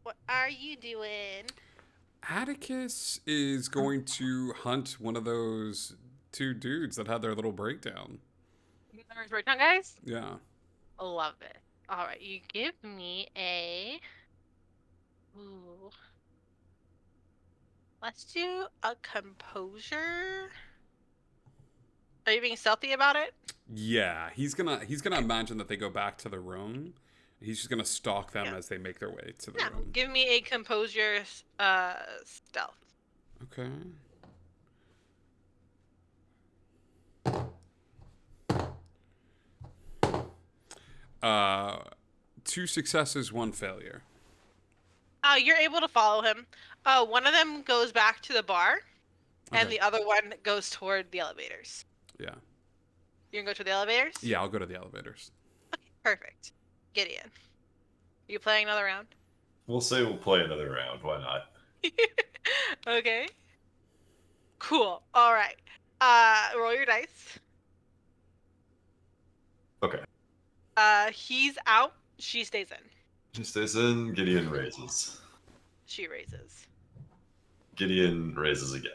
What are you doing? Atticus is going to hunt one of those two dudes that had their little breakdown. Numbers breakdown, guys? Yeah. Love it. All right, you give me a. Ooh. Let's do a composure. Are you being stealthy about it? Yeah, he's gonna imagine that they go back to the room. He's just gonna stalk them Yeah. as they make their way to the No. room. Give me a composure stealth. Okay. Uh, two successes, one failure. You're able to follow him. One of them goes back to the bar, and Okay. the other one goes toward the elevators. Yeah. You can go to the elevators? Yeah, I'll go to the elevators. Okay, perfect. Gideon. You playing another round? We'll say we'll play another round. Why not? Okay. Cool. All right. Roll your dice. Okay. He's out. She stays in. She stays in. Gideon raises. She raises. Gideon raises again.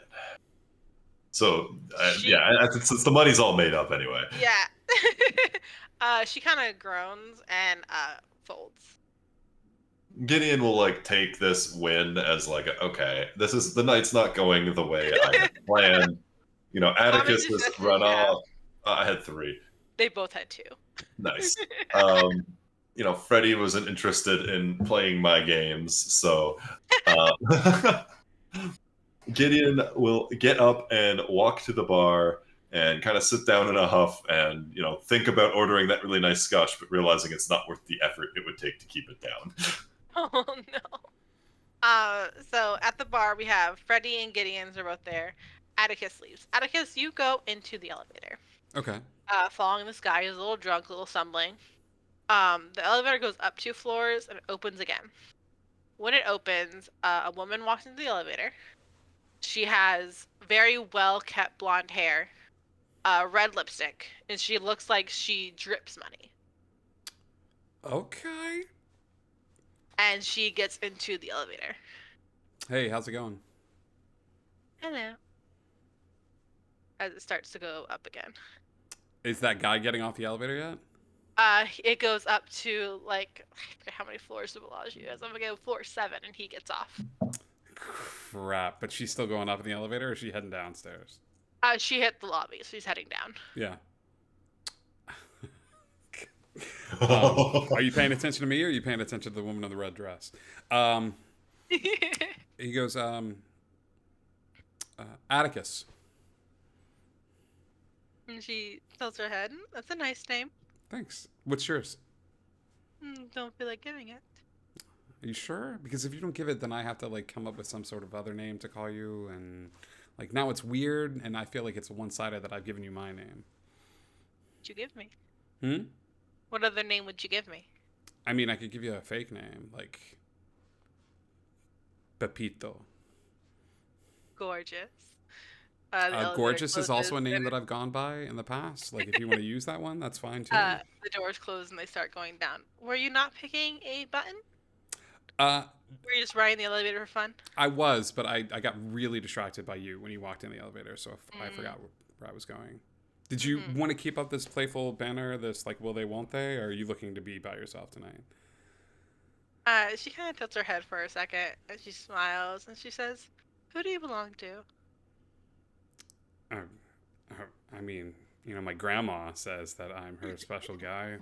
So, She yeah, since the money's all made up anyway. Yeah. She kind of groans and folds. Gideon will take this win as okay, this is the night's not going the way I had planned. How many Atticus has successes run did you have? off. I had 3. They both had 2. Nice. Freddie wasn't interested in playing my games, so Gideon will get up and walk to the bar and kind of sit down in a huff and think about ordering that really nice scotch, but realizing it's not worth the effort it would take to keep it down. Oh no. So at the bar we have Freddie and Gideon's are both there. Atticus leaves. Atticus, you go into the elevator. Okay. Following this guy who's a little drunk, a little stumbling. The elevator goes up 2 floors and it opens again. When it opens, a woman walks into the elevator. She has very well kept blonde hair, red lipstick, and she looks like she drips money. Okay. And she gets into the elevator. Hey, how's it going? Hello. As it starts to go up again. Is that guy getting off the elevator yet? It goes up to I forget how many floors the Bellagio is. I'm gonna go floor 7, and he gets off. Crap. But she's still going up in the elevator, or is she heading downstairs? She hit the lobby, so she's heading down. Yeah. Are you paying attention to me, or are you paying attention to the woman in the red dress? He goes, Atticus. And she tilts her head. That's a nice name. Thanks. What's yours? Don't feel like giving it. Are you sure? Because if you don't give it, then I have to come up with some sort of other name to call you, and now it's weird, and I feel like it's one-sided that I've given you my name. What'd you give me? Hmm? What other name would you give me? I mean, I could give you a fake name, like Pepito. Gorgeous. Gorgeous is also a name that I've gone by in the past. If you want to use that one, that's fine too. The doors close and they start going down. Were you not picking a button? Were you just riding the elevator for fun? I was, but I got really distracted by you when you walked in the elevator, so I forgot where I was going. Did you want to keep up this playful banner, this will they, won't they, or are you looking to be by yourself tonight? She kind of tilts her head for a second, and she smiles, and she says, "Who do you belong to?" I mean, my grandma says that I'm her special guy.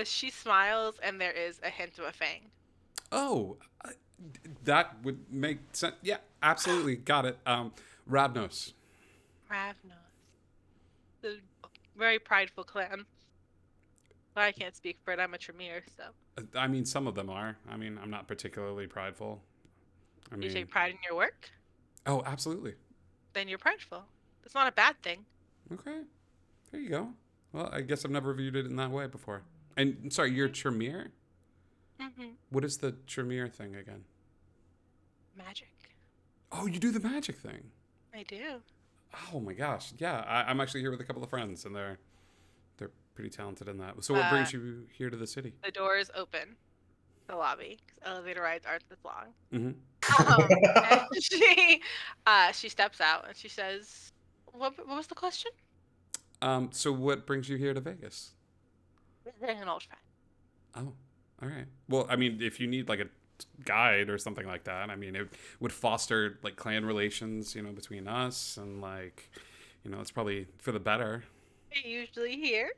She smiles, and there is a hint of a fang. Oh, that would make sense. Yeah, absolutely. Got it. Ravnos. Ravnos. The very prideful clan. But I can't speak for it. I'm a Tremere, so. I mean, some of them are. I mean, I'm not particularly prideful. You take pride in your work? Oh, absolutely. Then you're prideful. That's not a bad thing. Okay. There you go. Well, I guess I've never viewed it in that way before. And, sorry, you're Tremere? Mm-hmm. What is the Tremere thing again? Magic. Oh, you do the magic thing. I do. Oh my gosh. Yeah, I'm actually here with a couple of friends, and they're pretty talented in that. So what brings you here to the city? The doors open. the lobby. 'Cause elevator rides aren't this long. Mm-hmm. And she steps out and she says, "What was the question?" So what brings you here to Vegas? Getting an old friend. Oh, all right. Well, I mean, if you need like a guide or something like that, I mean, it would foster like clan relations, between us and like, it's probably for the better. Are you usually here?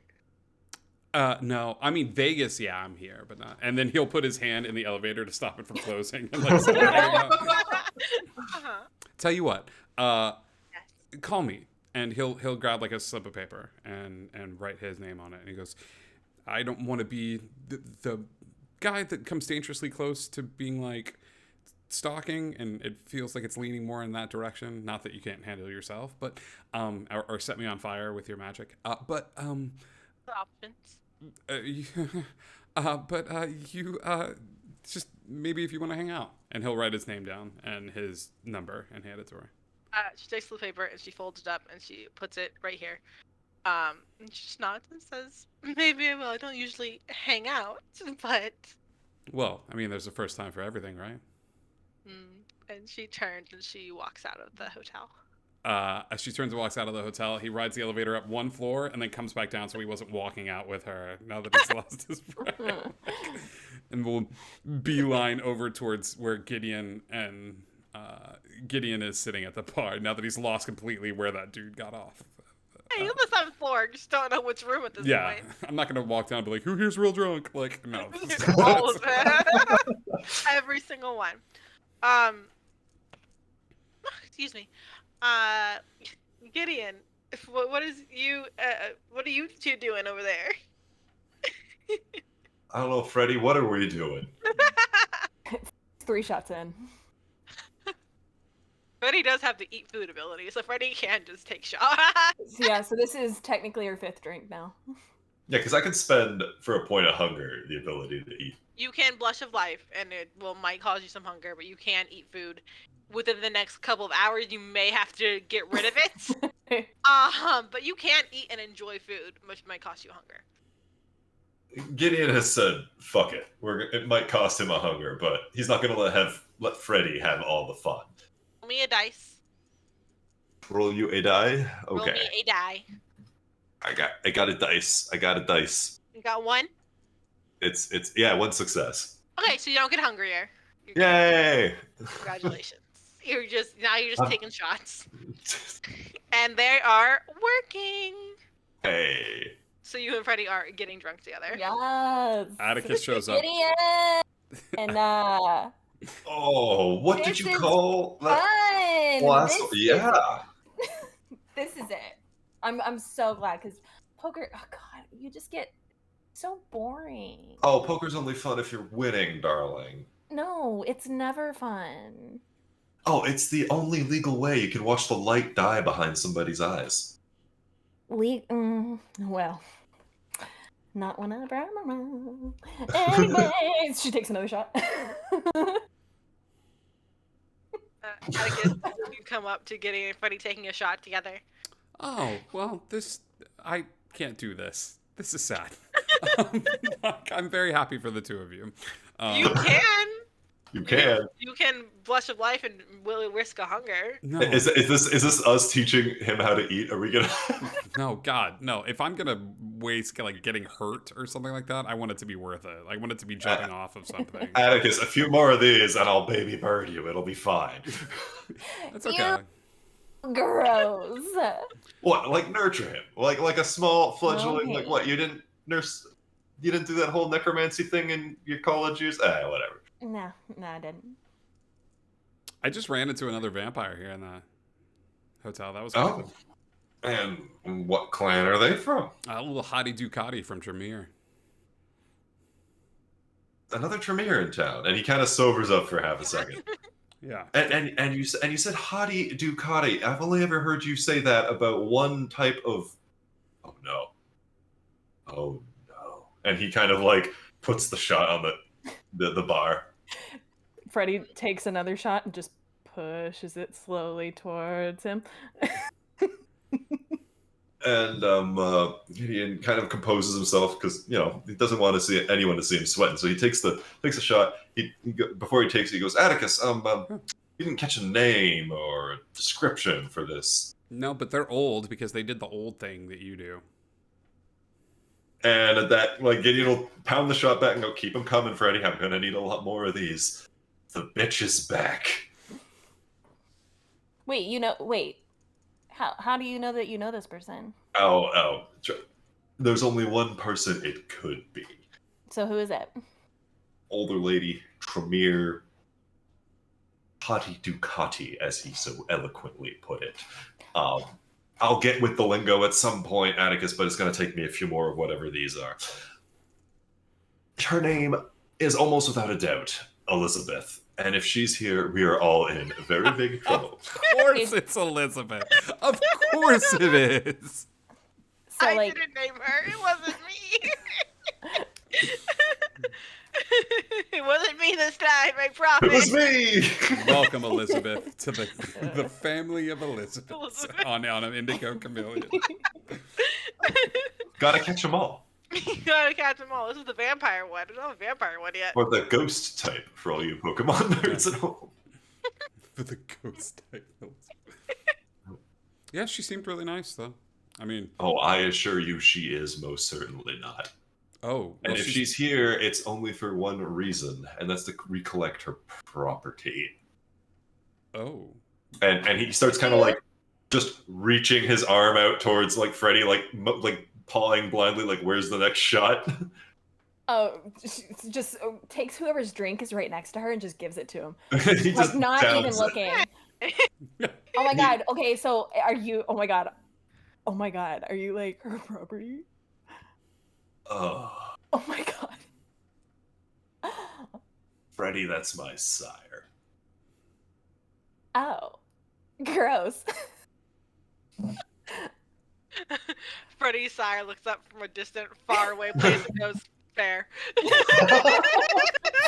No, I mean Vegas. Yeah, I'm here, but not. And then he'll put his hand in the elevator to stop it from closing and like start getting out. Uh-huh. Tell you what, Yes. call me, and he'll grab like a slip of paper and write his name on it, and he goes, I don't want to be the guy that comes dangerously close to being like stalking, and it feels like it's leaning more in that direction. Not that you can't handle yourself, but or set me on fire with your magic. The options. You, you just maybe if you want to hang out, and he'll write his name down and his number and hand it to her. She takes the paper and she folds it up and she puts it right here. And she just nods and says, "Maybe I will. I don't usually hang out, but." Well, I mean, there's a first time for everything, right? And she turns and she walks out of the hotel. As she turns and walks out of the hotel, he rides the elevator up one floor and then comes back down so he wasn't walking out with her now that he's lost his friend. And we'll beeline over towards where Gideon is sitting at the bar now that he's lost completely where that dude got off. Hey, you live on the floor. Just don't know which room at this Yeah, point. I'm not going to walk down and be like, who here's real drunk? Like, no. All of it. Every single one. Excuse me. Gideon, what are you two doing over there? I don't know, Freddie. What are we doing? 3 shots in. Freddy does have the eat food ability, so Freddy can just take shots. Yeah, so this is technically your 5th drink now. Yeah, because I can spend for a point of hunger the ability to eat. You can blush of life, and it might cause you some hunger, but you can eat food. Within the next couple of hours, you may have to get rid of it. But you can eat and enjoy food, which might cost you hunger. Gideon has said, "Fuck it. It might cost him a hunger, but he's not going to let Freddy have all the fun." Roll me a dice. Roll you a die. Roll Okay. me a die. I got a dice. I got a dice. You got one? It's 1 success. Okay, so you don't get hungrier. Yay! Congratulations. You're just taking shots. And they are working. Hey. So you and Freddy are getting drunk together. Yes. Atticus shows up. Gideon! And Oh, what did This you is call that? fun. Last This yeah. This is it. I'm so glad because poker. Oh God, you just get so boring. Oh, poker's only fun if you're winning, darling. No, it's never fun. Oh, it's the only legal way you can watch the light die behind somebody's eyes. Well, not whenever I'm around. Anyways, she takes another shot. I guess you come up to getting and Freddy taking a shot together. Oh, well, I can't do this. This is sad. I'm very happy for the two of you. You can. You can. You can blush of life and will risk a hunger. No, Is this us teaching him how to eat? Are we gonna? no, God, no. If I'm gonna waste like getting hurt or something like that, I want it to be worth it. I want it to be jumping off of something. Atticus, a few more of these, and I'll baby bird you. It'll be fine. That's okay. Gross. What? Like nurture him? Like a small fledgling? Okay. Like what? You didn't nurse? You didn't do that whole necromancy thing in your college years? Whatever. No, I didn't. I just ran into another vampire here in the hotel. That was Oh. And what clan are they from? a little hottie Ducati from Tremere. Another Tremere in town, and he kind of sobers up for half a second. Yeah. And you said hottie Ducati. I've only ever heard you say that about one type of. Oh no. Oh no. And he kind of like puts the shot on the bar. Freddy takes another shot and just pushes it slowly towards him. And Gideon kind of composes himself because he doesn't want to see anyone to see him sweating. So he takes a shot. Before he takes it, he goes, Atticus, you didn't catch a name or a description for this. No, but they're old because they did the old thing that you do. And at that, Gideon will pound the shot back and go, keep him coming, Freddy. I'm gonna need a lot more of these. The bitch is back. Wait. How do you know that you know this person? Oh. There's only one person it could be. So who is it? Older lady, Tremere Hottie Ducati, as he so eloquently put it. I'll get with the lingo at some point, Atticus, but it's going to take me a few more of whatever these are. Her name is almost without a doubt Elizabeth. And if she's here, we are all in very big trouble. Of course it's Elizabeth. Of course it is. So, I didn't name her. It wasn't me. It wasn't me this time, I promise. It was me! Welcome, Elizabeth, to the family of Elizabeth on an Indigo Chameleon. Gotta catch them all. You gotta catch them all. This is the vampire one. There's not a vampire one yet. Or the ghost type for all you Pokemon nerds at home. For the ghost type. Yeah, she seemed really nice, though. I mean... Oh, I assure you she is most certainly not. Oh. Well, and if she's here, it's only for one reason, and that's to recollect her property. Oh. And he starts kind of just reaching his arm out towards Freddy, pawing blindly, where's the next shot? Oh, just takes whoever's drink is right next to her and just gives it to him. He just not even downs looking. Oh my god. Okay, so are you? Oh my god. Oh my god. Are you her property? Oh, my god. Freddy, that's my sire. Oh, gross. Freddy's sire looks up from a distant, faraway place and goes, fair.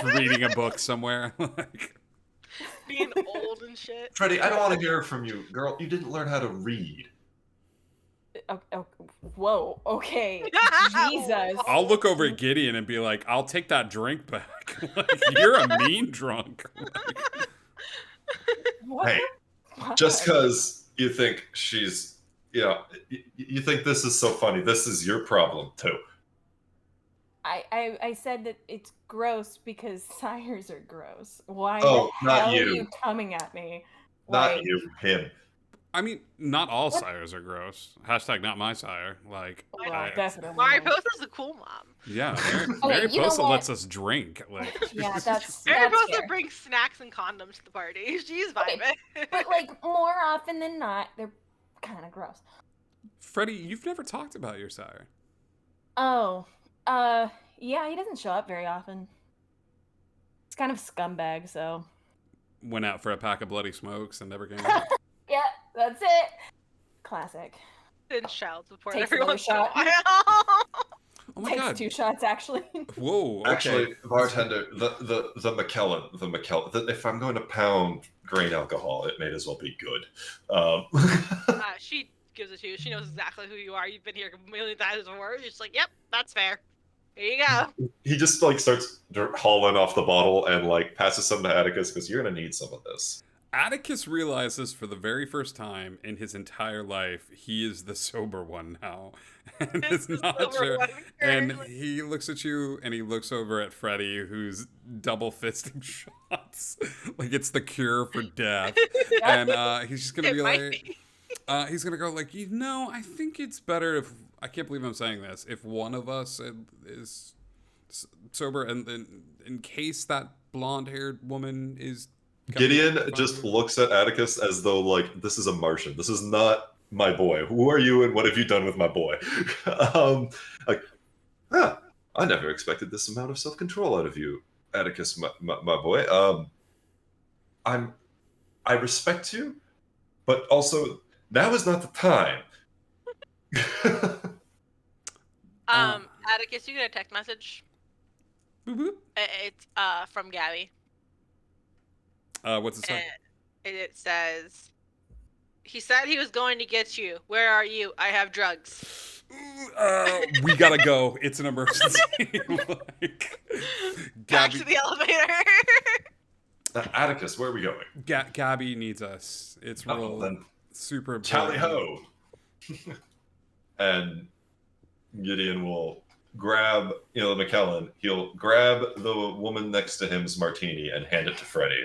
Reading a book somewhere. Being old and shit. Freddy, I don't want to hear from you. Girl, you didn't learn how to read. Oh, whoa, okay. Jesus. I'll look over at Gideon and be like, I'll take that drink back. You're a mean drunk. Hey, just because you think she's, you think this is so funny, this is your problem, too. I said that it's gross because sires are gross. Why the hell are you coming at me? Not you, him. I mean, not all sires are gross. Hashtag not my sire. Definitely. Mariposa's a cool mom. Yeah, Mariposa lets us drink. Yeah, that's Mariposa fair. brings snacks and condoms to the party. She's vibing. But more often than not, they're kind of gross. Freddy, you've never talked about your sire. Oh, yeah, he doesn't show up very often. He's kind of scumbag, so. Went out for a pack of bloody smokes and never came back. Yeah, that's it. Classic. Didn't child support Takes everyone. another shot. Oh my Takes god. 2 shots, actually. Whoa. Okay. Actually, bartender, the McKellen, if I'm going to pound grain alcohol, it may as well be good. She gives it to you. She knows exactly who you are. You've been here a million times before. You're just like, yep, that's fair. Here you go. He just starts hauling off the bottle and passes some to Atticus because you're gonna need some of this. Atticus realizes for the very first time in his entire life he is the sober one now, and it's not sure. And he looks at you and he looks over at Freddy, who's double fisting shots like it's the cure for death. And he's just gonna he's gonna go I think it's better if, I can't believe I'm saying this, if one of us is sober, and in case that blonde-haired woman is. Gideon just looks at Atticus as though this is a Martian. This is not my boy. Who are you and what have you done with my boy? I never expected this amount of self-control out of you, Atticus, my boy. I respect you, but also now is not the time. Atticus, you get a text message. Boop, boop. It's from Gabby. What's it say? It says, He said he was going to get you. Where are you? I have drugs. We gotta go. It's an emergency. Like, Back to Gabby, the elevator. Atticus, where are we going? Gabby needs us. It's real Then super important. tally ho. And Gideon will grab McKellen. He'll grab the woman next to him's martini and hand it to Freddy,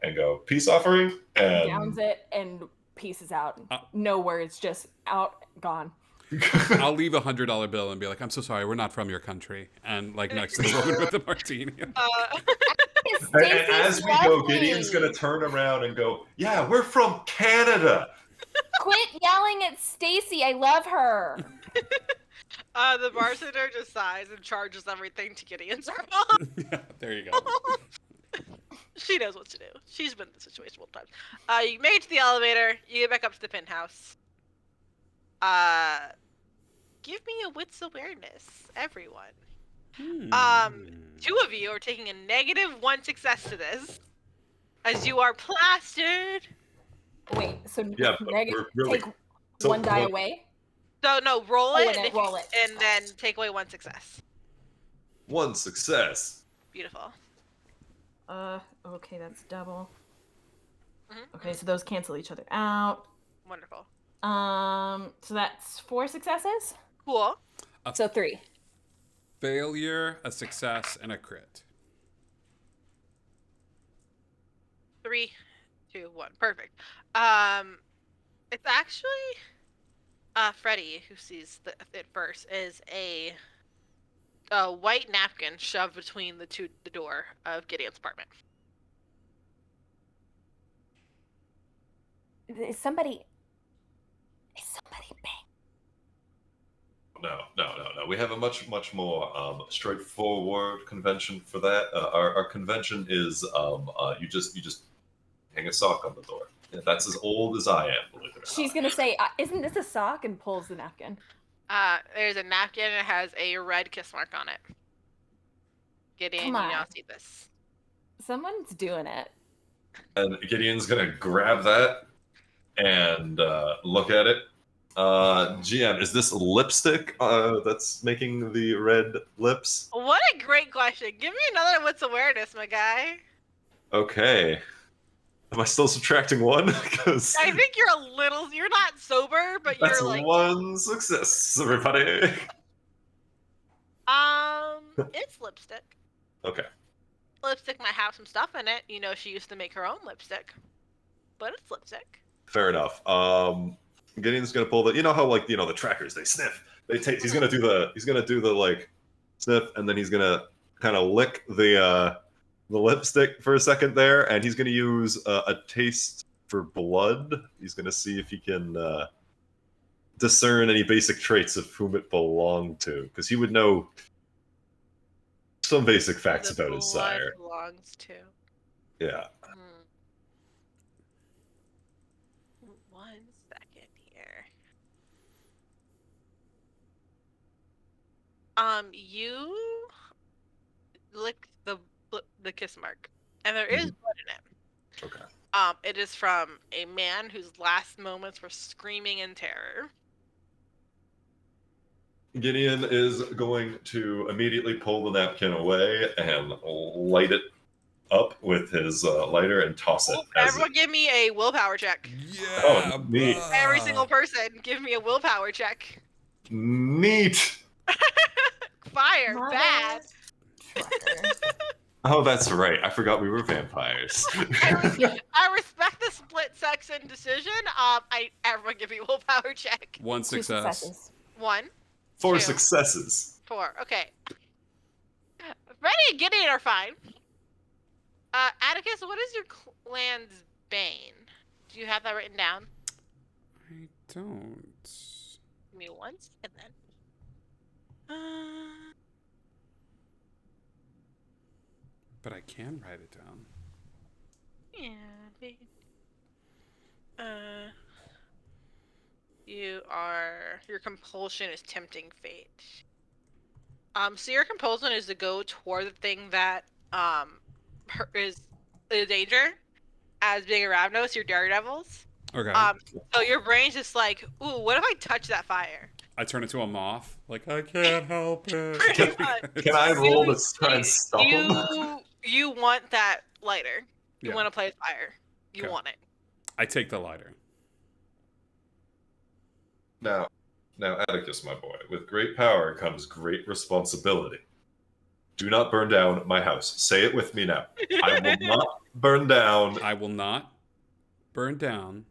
and go peace offering. And Downs it and pieces out. Uh, No words, just out, gone. I'll leave $100 bill and be like, "I'm so sorry, we're not from your country," and like next to the woman with the martini. And as we go, Gideon's gonna turn around and go, "Yeah, we're from Canada." Quit yelling at Stacy. I love her. The bartender just sighs and charges everything to Gideon Circle. Yeah, there you go. She knows what to do. She's been in this situation multiple times. You make it to the elevator. You get back up to the penthouse. Give me a wits awareness, everyone. Two of you are taking a -1 success to this, as you are plastered. Wait, so Yeah, but we're really take one die look, away? So no, roll it, and roll it. and then take away 1 success. One success. Beautiful. Okay, that's double. Mm-hmm. Okay, so those cancel each other out. Wonderful. So that's 4 successes? Cool. So 3. Failure, a success, and a crit. 3, 2, 1. Perfect. It's actually Freddy who sees it first. Is a white napkin shoved between the door of Gideon's apartment. Is somebody bang? No. We have a much more straightforward convention for that. Our convention is you just hang a sock on the door. Yeah, that's as old as I am. Believe it or She's not. gonna say, "Isn't this a sock?" and pulls the napkin. There's a napkin and it has a red kiss mark on it. Gideon, you Come now on. see this. Someone's doing it. And Gideon's gonna grab that and look at it. GM, is this lipstick that's making the red lips? What a great question. Give me another wits awareness, my guy. Okay. Am I still subtracting 1? Because I think you're not sober, but that's you're like, 1 success, everybody. it's lipstick. Okay. Lipstick might have some stuff in it. You know, she used to make her own lipstick, but it's lipstick. Fair enough. Gideon's gonna pull the, how the trackers, they sniff, they taste. He's gonna do the like sniff, and then he's gonna kind of lick the lipstick for a second there, and he's gonna use a taste for blood. He's gonna see if he can discern any basic traits of whom it belonged to, because he would know some basic facts about his sire. Belongs to. Yeah. 1 second here. You lick the kiss mark, and there is blood in it. Okay. It is from a man whose last moments were screaming in terror. Gideon is going to immediately pull the napkin away and light it up with his lighter and toss it. Everyone give me a willpower check. Yeah. Oh, neat. Every single person, give me a willpower check. Neat. Fire, Mother bad. trucker. Oh, that's right. I forgot we were vampires. I respect the split section decision. Everyone give me a willpower check. 1 2 success. successes. 1, 4 2. successes. 4. Okay. Freddy and Gideon are fine. Atticus, what is your clan's bane? Do you have that written down? I don't. Give me 1 second then. But I can write it down. Yeah. Your compulsion is tempting fate. So your compulsion is to go toward the thing that is a danger, as being a Ravnos, your daredevils. Okay. So your brain's just like, ooh, what if I touch that fire? I turn into a moth. Like, I can't help it. Pretty Can, much. can I roll to try and You, stop him? you want that lighter. You Yeah. want to play with fire. You Okay. want it. I take the lighter. Now, Atticus, my boy, with great power comes great responsibility. Do not burn down my house. Say it with me now. I will not burn down I will not burn down.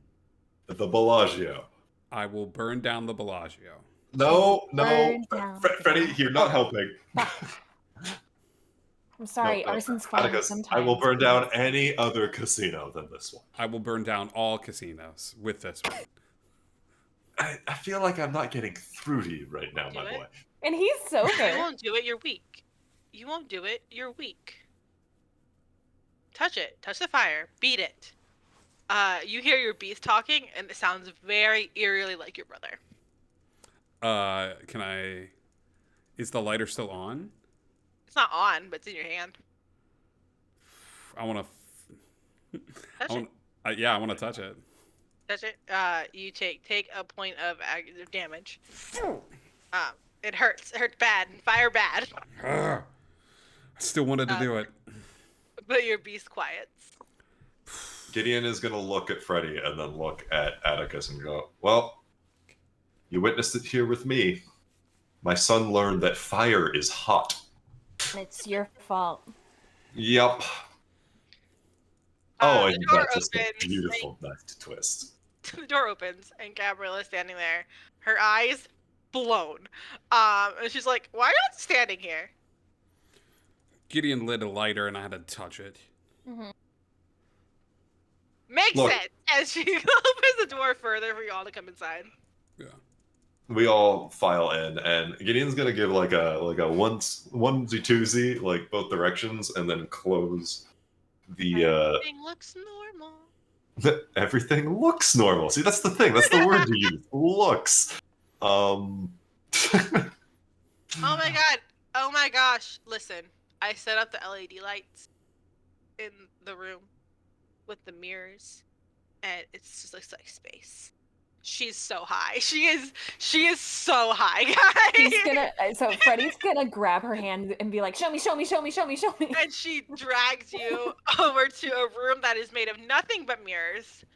the Bellagio. I will burn down the Bellagio. No, Burn down the Freddie, you're not helping. I'm sorry, No, arson's fun Atticus, sometimes. I will burn down any other casino than this one. I will burn down all casinos with this one. I feel like I'm not getting through to you right now, Do my it. boy. And he's You sober. won't do it, you're weak. You won't do it, you're weak. Touch it. Touch the fire. Beat it. You hear your beast talking, and it sounds very eerily like your brother. Can I... Is the lighter still on? It's not on, but it's in your hand. I want to... Touch it. Yeah, I want to touch it. Touch it. You take a point of damage. It hurts. It hurts bad. Fire bad. I still wanted to do it. But your beast quiets. Gideon is going to look at Freddie and then look at Atticus and go, well, you witnessed it here with me. My son learned that fire is hot. It's your fault. Yep. Oh, The and door that's just a opens, beautiful knife to twist. The door opens, and Gabriella's standing there. Her eyes blown. And she's like, "Why are you not standing here?" Gideon lit a lighter and I had to touch it. Mm-hmm. Makes Look. sense. As she opens the door further for y'all to come inside. Yeah. We all file in, and Gideon's gonna give like a onesie twosie, like both directions, and then close the Everything looks normal. everything looks normal. See, that's the thing. That's the word you use. Looks. Oh my god. Oh my gosh. Listen, I set up the LED lights in the room with the mirrors, and it just looks like space. She's so high. She is so high, guys. He's gonna. So Freddie's gonna grab her hand and be like, "Show me, show me, show me, show me, show me." And she drags you over to a room that is made of nothing but mirrors,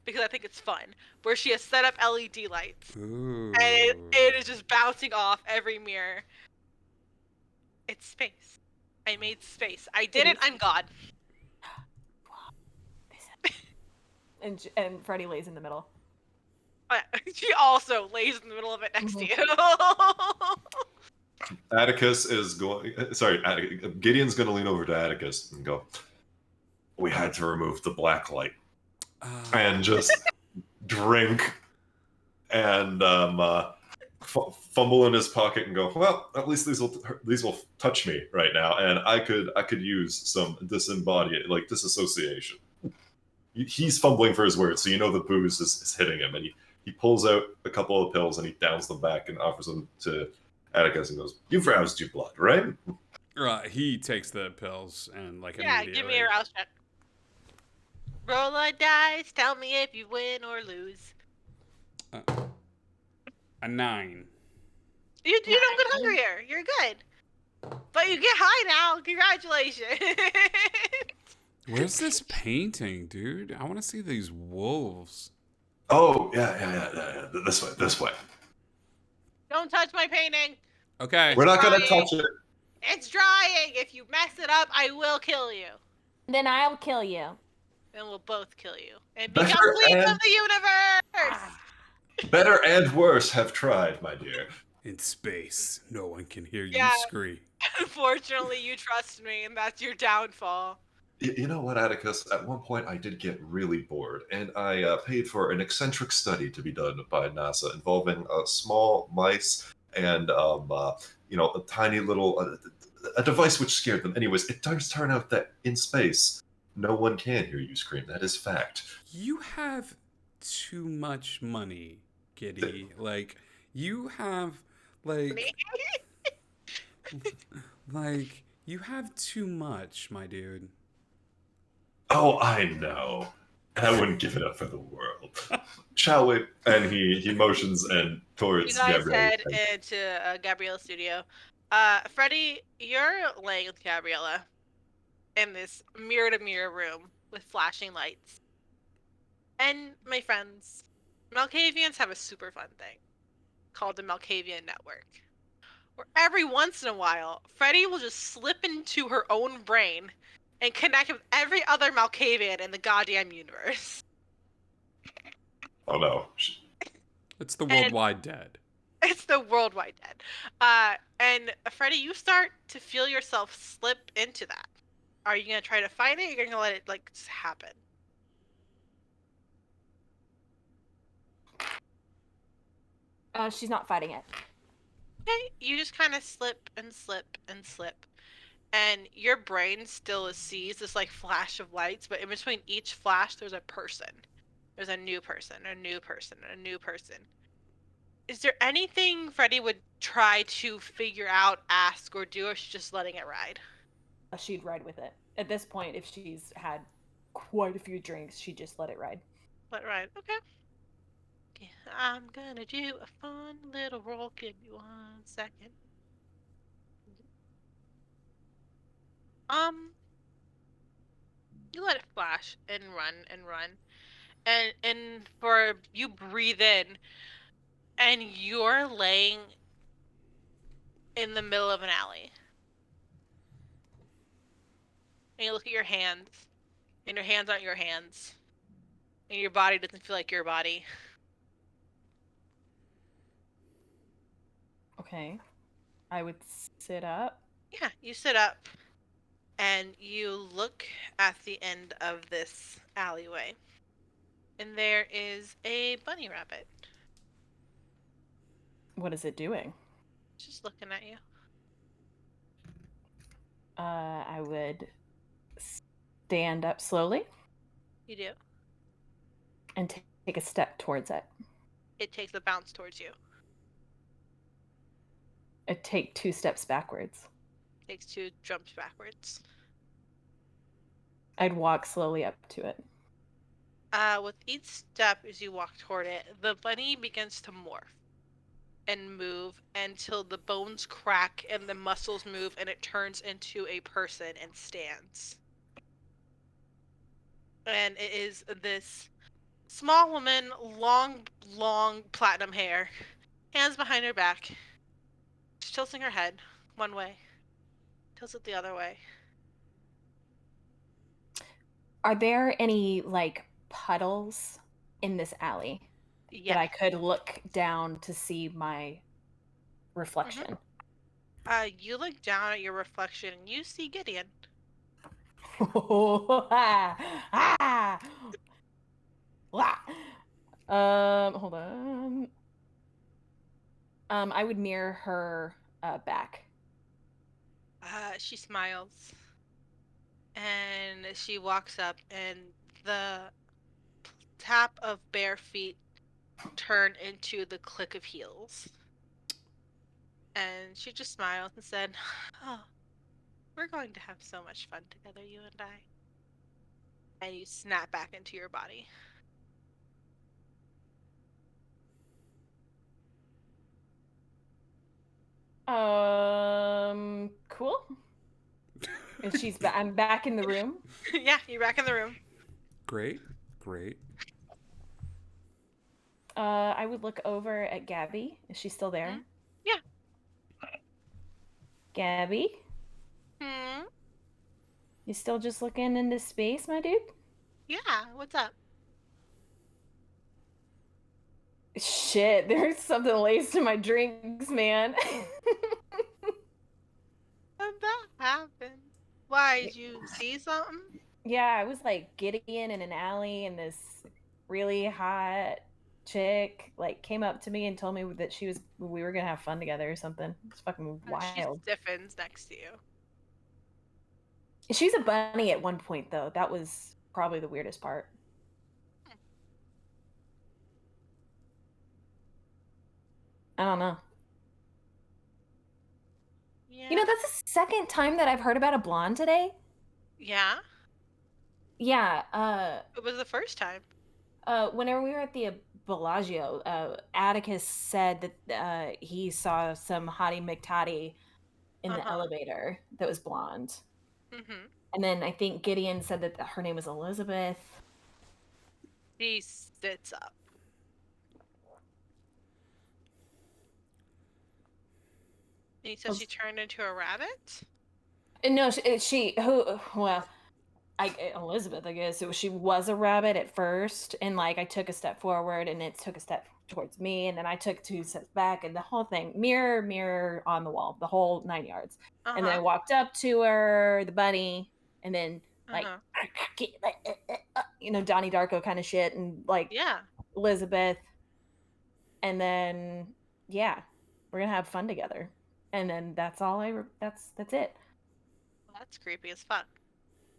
because I think it's fun, where she has set up LED lights. Ooh. And it is just bouncing off every mirror. It's space. I made space. I did it. I'm God. And Freddie lays in the middle. She also lays in the middle of it next to you. Atticus is going. Sorry, Gideon's going to lean over to Atticus and go, "We had to remove the black light and just drink and fumble in his pocket and go, well, at least these will touch me right now, and I could use some disassociation." He's fumbling for his words, so you know the booze is hitting him, and he pulls out a couple of pills and he downs them back and offers them to Atticus and goes, "You've roused your blood, right?" He takes the pills and Yeah, immediately. give me a rouse check. Roll a dice. Tell me if you win or lose. A 9. You don't get hungrier. You're good. But you get high now. Congratulations. Where's this painting, dude? I want to see these wolves. Oh, yeah. This way. Don't touch my painting. Okay. We're not gonna Drying. touch it. It's drying. If you mess it up, I will kill you. Then I'll kill you. And we'll both kill you. And Better become queens and- of the universe. Better and worse have tried, my dear. In space, no one can hear you Yeah. scream. Unfortunately, you trust me, and that's your downfall. You know what, Atticus? At one point, I did get really bored, and I paid for an eccentric study to be done by NASA involving small mice and, a tiny little a device which scared them. Anyways, it does turn out that in space, no one can hear you scream. That is fact. You have too much money, Giddy. You have, you have too much, my dude. Oh, I know. And I wouldn't give it up for the world. Shall we? And he motions and You towards guys Gabrielle. head into Gabriella's studio. Freddie, you're laying with Gabriella in this mirror-to-mirror room with flashing lights. And my friends, Malkavians have a super fun thing called the Malkavian Network, where every once in a while, Freddie will just slip into her own brain and connect with every other Malkavian in the goddamn universe. Oh no. It's the And worldwide dead. it's the worldwide dead. And Freddie, you start to feel yourself slip into that. Are you gonna try to fight it? Or you're gonna let it like just happen? She's not fighting it. Okay, you just kind of slip and slip and slip, and your brain still sees this like flash of lights, but in between each flash, there's a person. There's a new person, a new person, a new person. Is there anything Freddie would try to figure out, ask, or do, or is she just letting it ride? She'd ride with it. At this point, if she's had quite a few drinks, she'd just let it ride. Let it ride. Okay. Okay, I'm gonna do a fun little roll. Give me 1 second. You let it flash and run and run, and for you breathe in, and you're laying in the middle of an alley, and you look at your hands, and your hands aren't your hands, and your body doesn't feel like your body. Okay. I would sit up. Yeah, you sit up, and you look at the end of this alleyway, and there is a bunny rabbit What is it doing? just looking at you. I would stand up slowly You do. and take a step towards it. It takes a bounce towards you. I'd take 2 steps backwards. Takes 2 jumps backwards. I'd walk slowly up to it. With each step as you walk toward it, the bunny begins to morph and move until the bones crack and the muscles move and it turns into a person and stands. And it is this small woman, long platinum hair, hands behind her back. She's tilting her head one way, tilts it the other way. Are there any like puddles in this alley Yeah. that I could look down to see my reflection? You look down at your reflection and you see Gideon. Ah! Hold on. I would mirror her back. She smiles. And she walks up, and the tap of bare feet turn into the click of heels. And she just smiled and said, "Oh, we're going to have so much fun together, you and I." And you snap back into your body. Cool. And I'm back in the room. Yeah, you're back in the room. Great, great. I would look over at Gabby. Is she still there? Yeah. Gabby? Hmm? You still just looking into space, my dude? Yeah, what's up? Shit, there's something laced in my drinks, man. How'd that happen? Why, did you see something? Yeah, I was like Gideon in an alley, and this really hot chick like came up to me and told me that we were gonna have fun together or something. It's fucking And she wild. stiffens next to you. She's a bunny at one point though. That was probably the weirdest part. I don't know. Yeah. You know, that's the second time that I've heard about a blonde today. Yeah? Yeah, It was the first time. Whenever we were at the Bellagio, Atticus said that he saw some hottie McTottie in the Uh-huh. elevator that was blonde. Mm-hmm. And then I think Gideon said that her name was Elizabeth. She sits up. And he says she turned into a rabbit? No, well, Elizabeth, I guess she was a rabbit at first, and like I took a step forward, and it took a step towards me, and then I took 2 steps back, and the whole thing, mirror, mirror on the wall, the whole 9 yards. And then I Uh-huh. walked up to her, the bunny, and then like, Uh-huh. Donnie Darko kind of shit, and like Yeah. Elizabeth, and then yeah, we're gonna have fun together, and then that's all that's it. Well, that's creepy as fuck.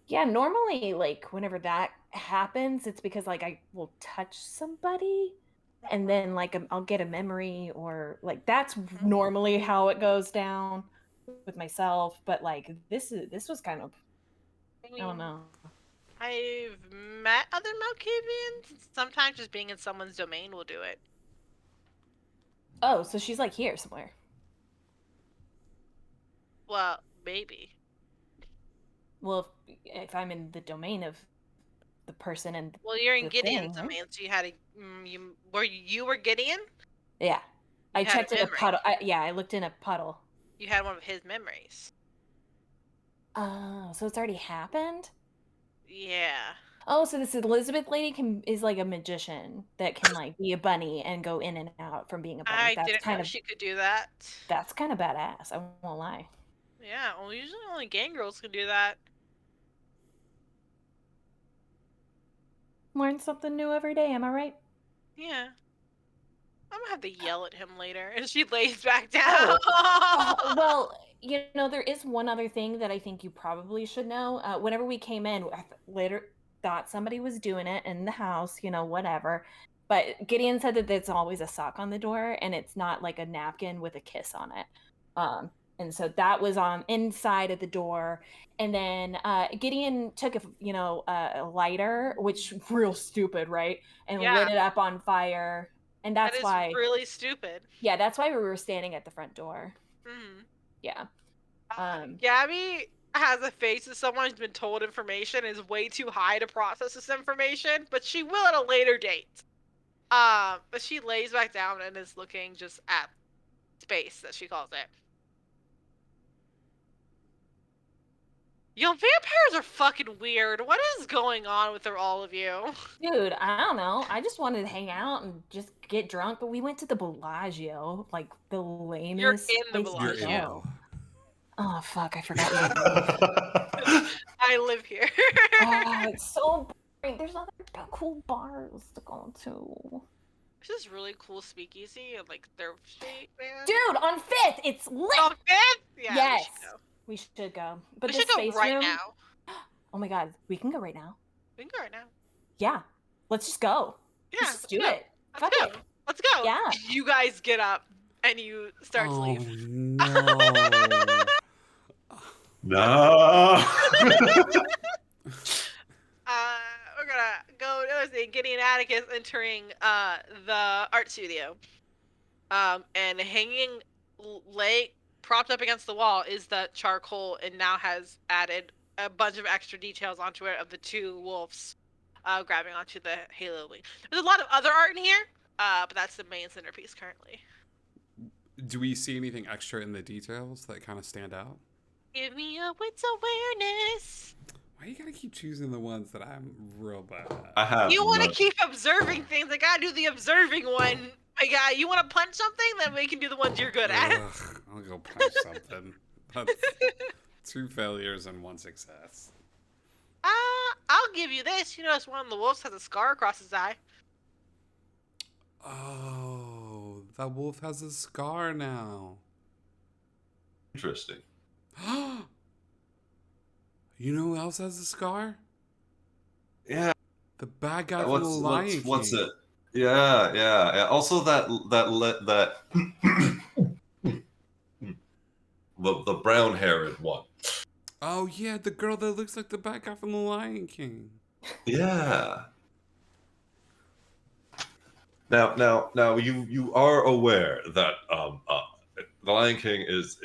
Yeah, normally, like, whenever that happens, it's because, like, I will touch somebody and then, like, I'll get a memory or, like, that's Mhm. normally how it goes down with myself. But, like, this was kind of, I I don't mean, know. I've met other Malkavians. Sometimes just being in someone's domain will do it. Oh, so she's, like, here somewhere. Well, maybe. Well, if I'm in the domain of the person and Well, you're in the Gideon's thing, right? domain, so you had a you were Gideon? Yeah. You I had a checked in a memory. puddle. Yeah, I looked in a puddle. You had one of his memories. Oh, so it's already happened? Yeah. Oh, so this Elizabeth lady is like a magician that can like be a bunny and go in and out from being a bunny. I didn't know she could do that. That's kind of badass. I won't lie. Yeah, well, usually only gang girls can do that. Learn something new every day. Am I right? Yeah. I'm gonna have to yell at him later. And she lays back down. Well, there is one other thing that I think you probably should know. Whenever we came in, I later thought somebody was doing it in the house, whatever. But Gideon said that there's always a sock on the door, and it's not like a napkin with a kiss on it. And so that was on inside of the door. And then Gideon took a lighter, which real stupid, right? And Yeah, lit it up on fire. And that that's is why, really stupid. yeah, that's why we were standing at the front door. Mm-hmm. Yeah. Gabby has a face of someone who's been told information and is way too high to process this information, but she will at a later date. But she lays back down and is looking just at space, as she calls it. Yo, vampires are fucking weird. What is going on with all of you? Dude, I don't know. I just wanted to hang out and just get drunk, but we went to the Bellagio, like the You're lamest in the place to You're in Bellagio. go. Oh fuck, I forgot you. I live here. Oh, it's so boring. There's other cool bars to go to. This is really cool speakeasy and like their street, man. Dude, on Fifth, it's lit. On Fifth? Yeah, Yes, we should go. we should go. But We the should go space right room. now. Oh my god, we can go right now. We can go right now. Yeah, let's just go. Yeah, Let's just do go. it. Let's Fuck go. it. Let's go. Yeah. You guys get up and you start to Oh leave. no. No. We're gonna go to another thing. Gideon Atticus entering the art studio. And hanging leg propped up against the wall is the charcoal, and now has added a bunch of extra details onto it of the two wolves grabbing onto the halo wing. There's a lot of other art in here, but that's the main centerpiece currently. Do we see anything extra in the details that kind of stand out? Give me a wits awareness. Why you gotta keep choosing the ones that I'm real bad at? I have. You want to none. keep observing things. I gotta do the observing one. My guy, you want to punch something? Then we can do the ones you're good at. Ugh, I'll go punch something. That's 2 failures and 1 success. I'll give you this. You notice one of the wolves has a scar across his eye. Oh, that wolf has a scar now. Interesting. You know who else has a scar? Yeah. The bad guy from the Lion King. What's it? Yeah. Also, that the brown-haired one. Oh yeah, the girl that looks like the bad guy from the Lion King. Yeah. Now, you are aware that The Lion King is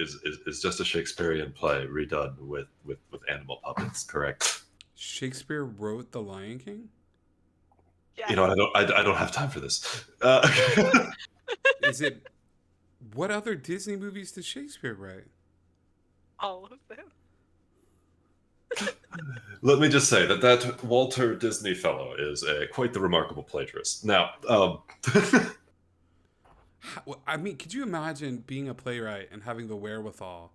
just a Shakespearean play redone with animal puppets, correct? Shakespeare wrote The Lion King? You Yes, know, I don't have time for this. Is it. What other Disney movies did Shakespeare write? all of them. Let me just say that Walter Disney fellow is quite the remarkable plagiarist. Now, I mean, could you imagine being a playwright and having the wherewithal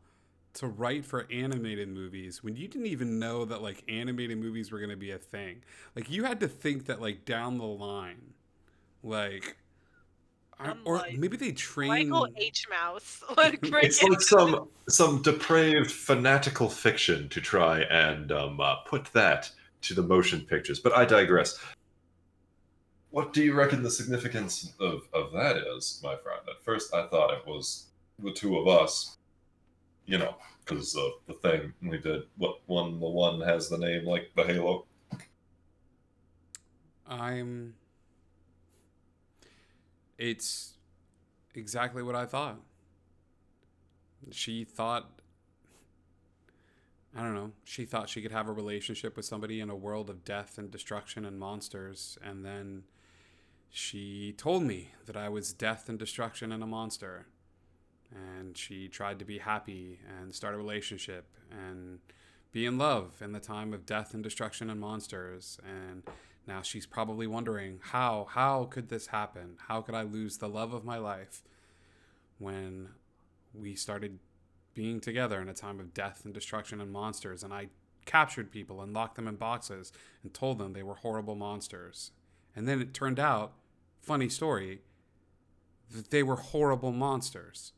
to write for animated movies when you didn't even know that like animated movies were going to be a thing? Like you had to think that like down the line, like, or Unlike maybe they Michael train. H. Mouse would bring it's it. like some depraved fanatical fiction to try and put that to the motion pictures. But I digress. What do you reckon the significance of that is, my friend? At first, I thought it was the two of us, because of the thing we did. What one? The one has the name like the Halo. I'm. It's exactly what I thought. She thought. I don't know. She thought she could have a relationship with somebody in a world of death and destruction and monsters, and then she told me that I was death and destruction and a monster. And she tried to be happy and start a relationship and be in love in the time of death and destruction and monsters. And now she's probably wondering how could this happen? How could I lose the love of my life when we started being together in a time of death and destruction and monsters, and I captured people and locked them in boxes and told them they were horrible monsters. And then it turned out, funny story, that they were horrible monsters.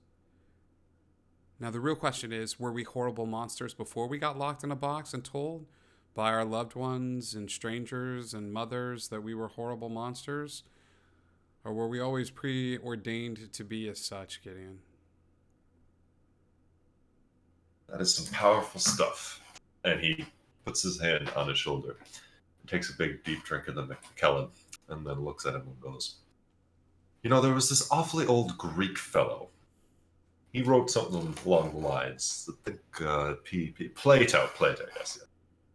Now, the real question is, were we horrible monsters before we got locked in a box and told by our loved ones and strangers and mothers that we were horrible monsters? Or were we always preordained to be as such, Gideon? That is some powerful stuff. And he puts his hand on his shoulder, takes a big deep drink of the Macallan, and then looks at him and goes, there was this awfully old Greek fellow. He wrote something along the lines, I think, Plato, yes. Yeah.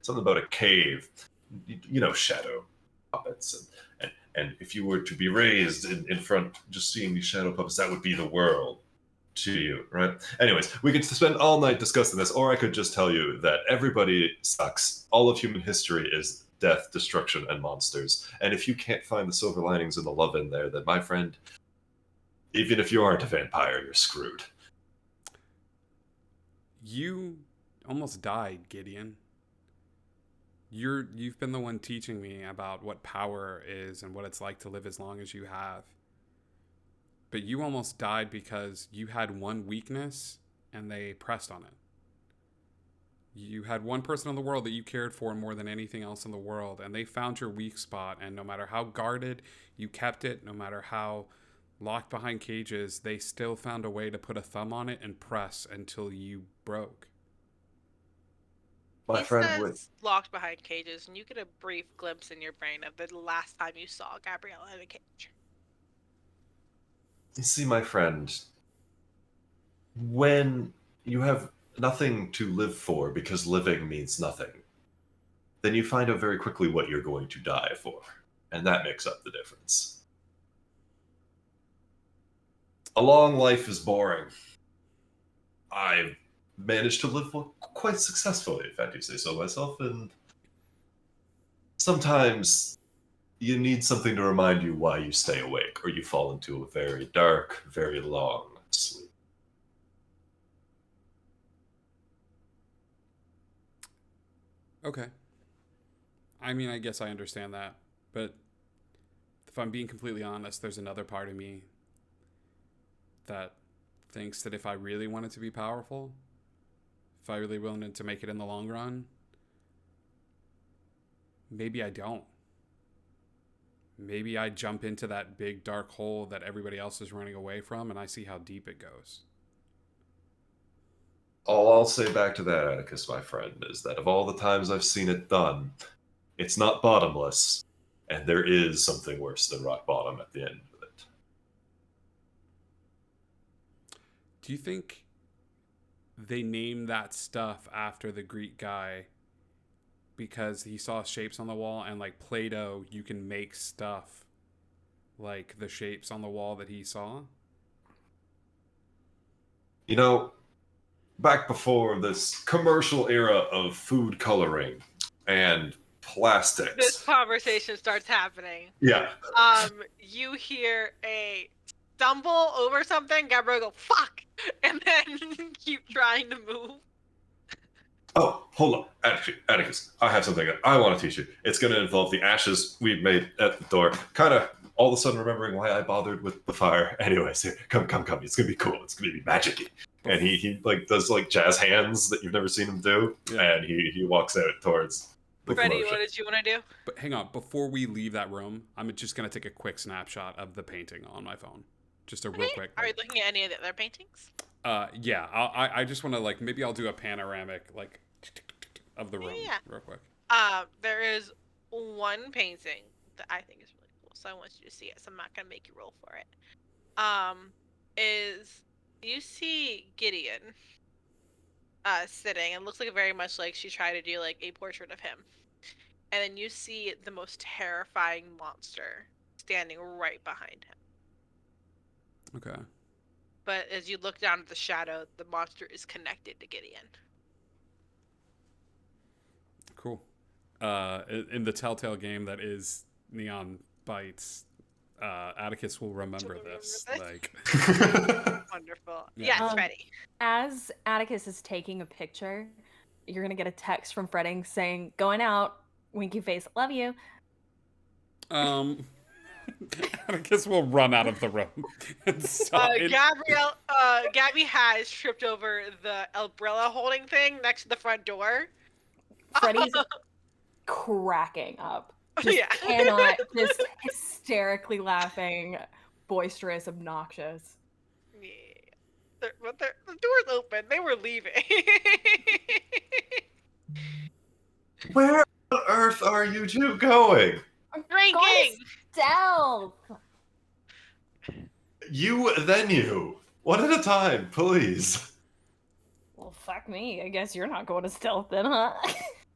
Something about a cave, shadow puppets. And if you were to be raised in front, just seeing these shadow puppets, that would be the world to you, right? Anyways, we could spend all night discussing this, or I could just tell you that everybody sucks. All of human history is death, destruction, and monsters. And if you can't find the silver linings and the love in there, then, my friend, even if you aren't a vampire, you're screwed. You almost died, Gideon. You've been the one teaching me about what power is and what it's like to live as long as you have. But you almost died because you had one weakness and they pressed on it. You had one person in the world that you cared for more than anything else in the world, and they found your weak spot, and no matter how guarded you kept it, no matter how locked behind cages, they still found a way to put a thumb on it and press until you broke. My He friend, says locked behind cages, and you get a brief glimpse in your brain of the last time you saw Gabriella in a cage. you see, my friend, when you have nothing to live for because living means nothing, then you find out very quickly what you're going to die for. And that makes up the difference. A long life is boring. I've managed to live one quite successfully, if I do say so myself, and sometimes you need something to remind you why you stay awake, or you fall into a very dark, very long sleep. Okay. I mean, I guess I understand that. But if I'm being completely honest, there's another part of me that thinks that if I really wanted to be powerful, if I really wanted to make it in the long run, maybe I don't. Maybe I jump into that big dark hole that everybody else is running away from, and I see how deep it goes. All I'll say back to that, Atticus, my friend, is that of all the times I've seen it done, it's not bottomless, and there is something worse than rock bottom at the end of it. Do you think they named that stuff after the Greek guy because he saw shapes on the wall, and like Play-Doh, you can make stuff like the shapes on the wall that he saw? You know, back before this commercial era of food coloring and This plastics. conversation starts happening. Yeah. You hear a stumble over something, Gabrielle go, fuck! And then keep trying to move. Oh, hold on. Atticus, I have something I want to teach you. It's going to involve the ashes we made at the door. Kind of all of a sudden remembering why I bothered with the fire. Anyways, here, come. It's going to be cool. It's going to be magic-y. And he like does like jazz hands that you've never seen him do. Yeah. And he walks out towards the Freddie, commotion. what did you want to do? But hang on, before we leave that room, I'm just gonna take a quick snapshot of the painting on my phone. Just a real quick. Are you looking at any of the other paintings? Yeah. I just want to like maybe I'll do a panoramic like of the room real quick. There is one painting that I think is really cool, so I want you to see it. So I'm not gonna make you roll for it. Is you see Gideon sitting, and looks like very much like she tried to do like a portrait of him, and then you see the most terrifying monster standing right behind him. Okay. But as you look down at the shadow, the monster is connected to Gideon. Cool. In the Telltale game that is Neon Bites, Atticus will remember this. Like, Wonderful. Yeah. Yes, Freddie. As Atticus is taking a picture, you're gonna get a text from Freddie saying, "Going out, winky face, love you." Atticus will run out of the room and Gabby has tripped over the umbrella holding thing next to the front door. Freddie's cracking up. Just Yeah. cannot, just hysterically laughing, boisterous, obnoxious. Yeah. But the door's open. They were leaving. Where on earth are you two going? Drinking. Stealth. You, then you. One at a time, please. Well, fuck me. I guess you're not going to stealth then, huh?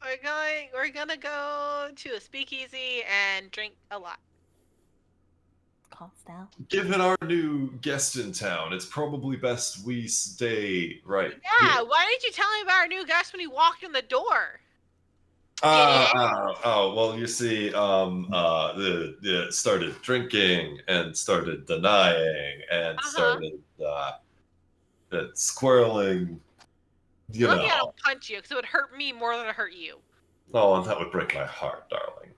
We're gonna go to a speakeasy and drink a lot. Called stealth. Given our new guest in town, it's probably best we stay right Yeah, here. why didn't you tell me about our new guest when he walked in the door? Well, you see, the started drinking and started denying and started squirreling. You Lucky I know. don't punch you, because it would hurt me more than it hurt you. Oh, and that would break my heart, darling.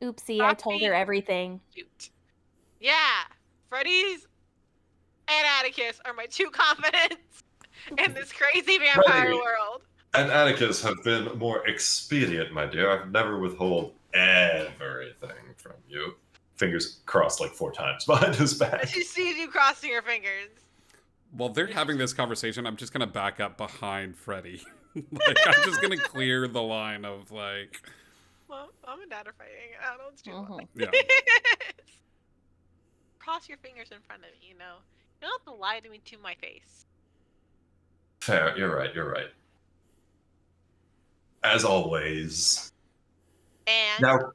Oopsie, I told her everything. Shoot. Yeah, Freddy's and Atticus are my two confidants in this crazy vampire Freddy world. And Atticus have been more expedient, my dear. I've never withhold everything from you. Fingers crossed like 4 times behind his back. She sees you crossing your fingers. While they're having this conversation, I'm just gonna back up behind Freddy. Like, I'm just gonna clear the line of like. Well, mom and dad are fighting. I don't know. Yeah. Cross your fingers in front of me, you know. You don't have to lie to me to my face. Fair, you're right. As always. And Now,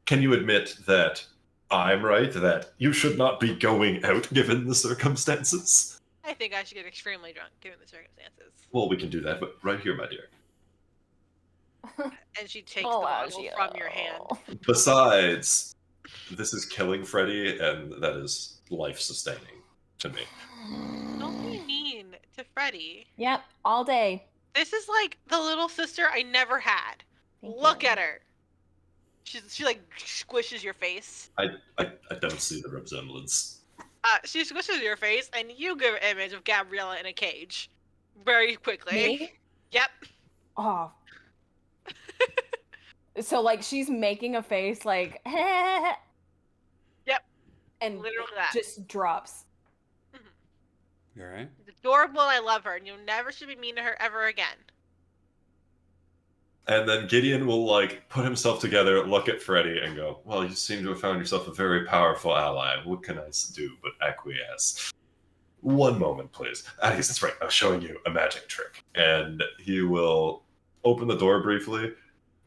can you admit that I'm right, that you should not be going out given the circumstances? I think I should get extremely drunk given the circumstances. Well, we can do that, but right here, my dear. And she takes the bottle from your hand. Besides, this is killing Freddy, and that is life-sustaining to me. Don't be mean to Freddy. Yep, all day. This is like the little sister I never had. Thank Look you. at her. She like squishes your face. I don't see the resemblance. She squishes your face, and you give an image of Gabriella in a cage, very quickly. Me? Yep. Oh. So like she's making a face like Yep. and Literally that. just drops. You alright? She's adorable, and I love her, and you never should be mean to her ever again. And then Gideon will like put himself together, look at Freddy, and go, "Well, you seem to have found yourself a very powerful ally. What can I do but acquiesce?" One moment, please. Atticus, that's right. I was showing you a magic trick. And he will open the door briefly,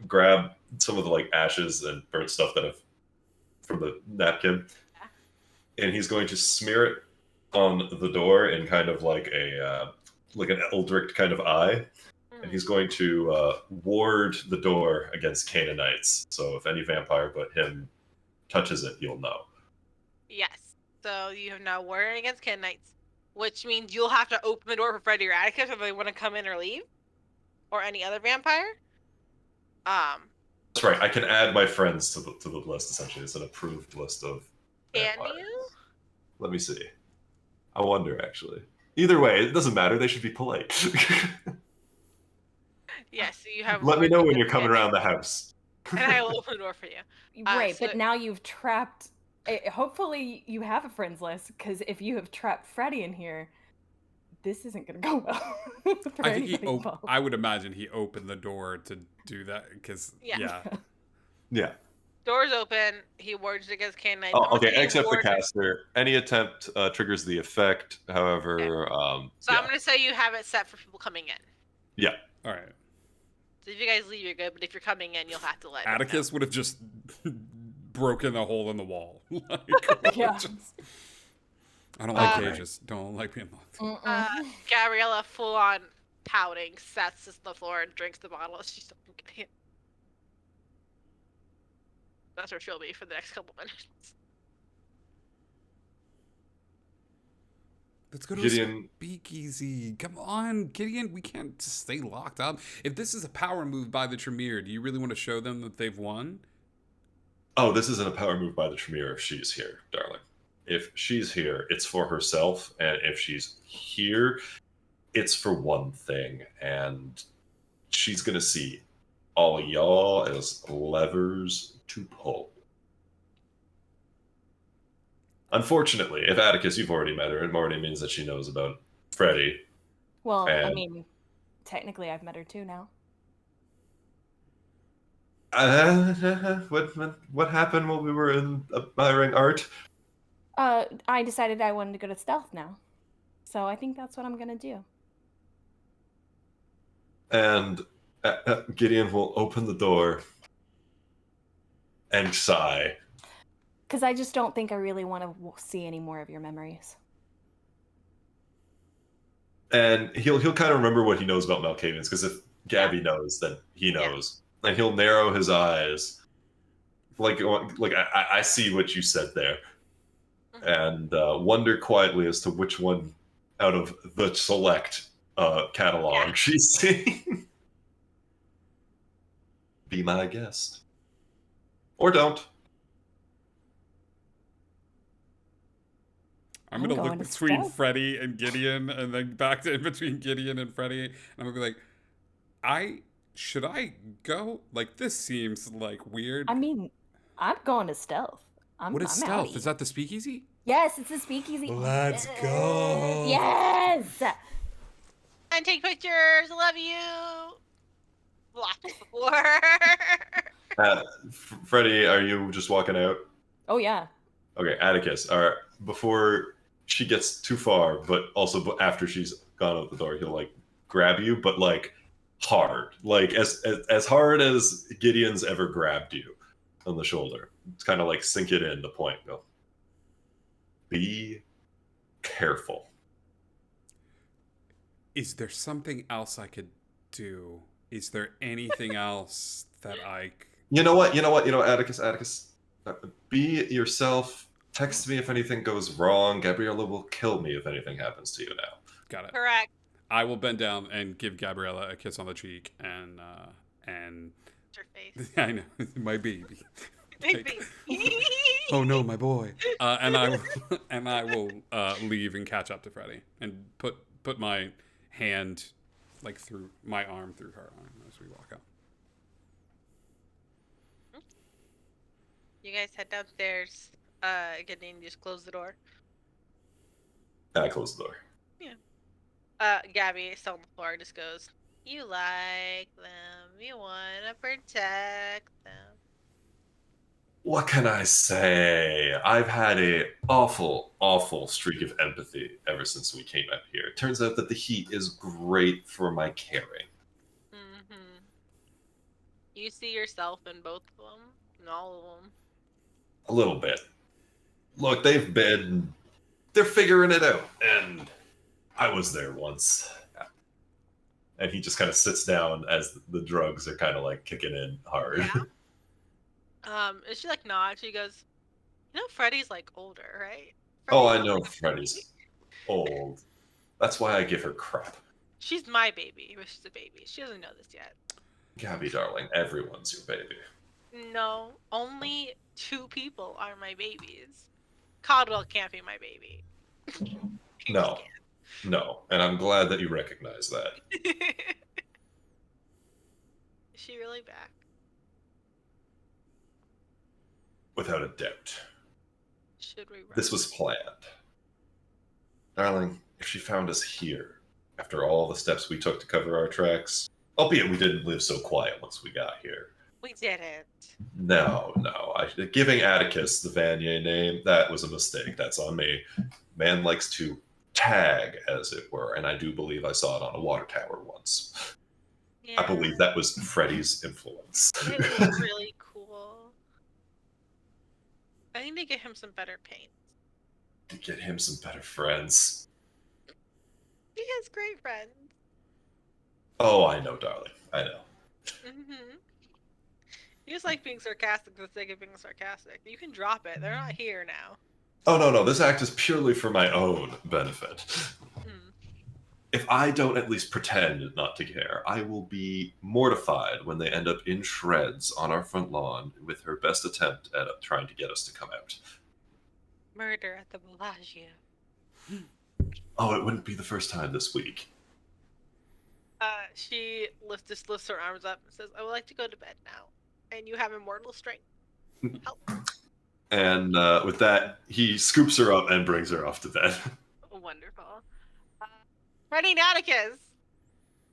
grab some of the like ashes and burnt stuff that have from the napkin, and he's going to smear it on the door in kind of like a like an eldritch kind of eye, and he's going to ward the door against Canaanites. So if any vampire but him touches it, he'll know. Yes. So you have now warring against Canaanites, which means you'll have to open the door for Freddy or Atticus if they want to come in or leave, or any other vampire. That's right. I can add my friends to the list. Essentially, it's an approved list of Can vampires. you? Let me see. I wonder, actually. Either way, it doesn't matter. They should be polite. Yes, so you have. Let me know when warring you're coming against around the house. And I will open the door for you. Right, so- but now you've trapped. Hopefully, you have a friends list, because if you have trapped Freddy in here, this isn't gonna go well. For I think anybody involved. I would imagine he opened the door to do that because Yeah. Yeah. Doors open. He wards against Canaanites. Oh, okay. He Except the wards- caster. Any attempt triggers the effect. However, So yeah. I'm gonna say you have it set for people coming in. Yeah. all right. So if you guys leave, you're good. But if you're coming in, you'll have to let. Atticus would have just broken a hole in the wall. Like, Yeah. I don't like Uh, cages. Don't like being locked. Gabriella, full on pouting, sets this on the floor and drinks the bottle. She's still getting it. That's where she'll be for the next couple minutes. Let's go to Gideon- a speakeasy. Come on, Gideon. We can't just stay locked up. If this is a power move by the Tremere, do you really want to show them that they've won? Oh, this isn't a power move by the Tremere if she's here, darling. If she's here, it's for herself, and if she's here, it's for one thing, and she's gonna see all y'all as levers to pull. Unfortunately, if Atticus, you've already met her, it already means that she knows about Freddy. Well, I And- mean, technically, I've met her too now. What happened while we were in admiring art? I decided I wanted to go to stealth now, so I think that's what I'm gonna do. And Gideon will open the door and sigh. Because I just don't think I really want to see any more of your memories. And he'll kind of remember what he knows about Malkavians, because if Gabby knows, then he knows. And he'll narrow his eyes. Like I see what you said there. And wonder quietly as to which one out of the select catalog she's seeing. Be my guest. Or don't. I'm I'm gonna going look to between stealth. Freddy and Gideon, and then back to in between Gideon and Freddy, and I'm gonna be like, should I go? Like, this seems like weird. I mean, I'm going to stealth. What is I'm stealth? outie. Is that the speakeasy? Yes, it's a speakeasy. Let's go. Yes. And take pictures. Love you. Block the floor. Freddie, are you just walking out? Oh yeah. Okay, Atticus. Before she gets too far, but also after she's gone out the door, he'll like grab you, but like hard, like as hard as Gideon's ever grabbed you on the shoulder. It's kind of like sink it in the point. Go. Be careful. Is there something else I could do? Is there anything else that I? You know what, Atticus. Be yourself. Text me if anything goes wrong. Gabriella will kill me if anything happens to you now. Got it. Correct. I will bend down and give Gabriella a kiss on the cheek, and Your face. I know my baby. Big Like, baby. oh no, my boy. And I will leave and catch up to Freddy and put my hand like through my arm through her arm as we walk out. You guys head downstairs. Gideon, just close the door. I close the door. Gabby, still on the floor, just goes, "You like them. You want to protect them." What can I say? I've had a awful streak of empathy ever since we came out here. It turns out that the heat is great for my caring. Mm-hmm. You see yourself in both of them, in all of them. A little bit. Look, they're figuring it out, and I was there once. And he just kind of sits down as the drugs are kind of like kicking in hard. Yeah. And she like nods. She goes, "You know, Freddy's like older, right? Oh, Freddy's I know like a baby. Freddy's old. That's why I give her crap. She's my baby, but she's a baby. She doesn't know this yet. Gabby, darling, everyone's your baby. No, only 2 people are my babies. Caldwell can't be my baby. He just No, no, and I'm glad that you recognize that. can't. Is she really back? Without a doubt. Should we run? This was planned. Darling, if she found us here, after all the steps we took to cover our tracks, albeit we didn't live so quiet once we got here. We didn't. No. Giving Atticus the Vanier name, that was a mistake. That's on me. Man likes to tag, as it were, and I do believe I saw it on a water tower once. Yeah. I believe that was Freddy's influence. It is really cool. I need to get him some better paint. To get him some better friends. He has great friends. Oh, I know, darling. I know. Mm-hmm. You just like being sarcastic for the sake of being sarcastic. You can drop it. They're not here now. Oh, no. This act is purely for my own benefit. Hmm. If I don't at least pretend not to care, I will be mortified when they end up in shreds on our front lawn with her best attempt at trying to get us to come out. Murder at the Bellagio. Oh, it wouldn't be the first time this week. She just lifts her arms up and says, "I would like to go to bed now, and you have immortal strength. Help." And with that, he scoops her up and brings her off to bed. Wonderful. Freddy and Atticus.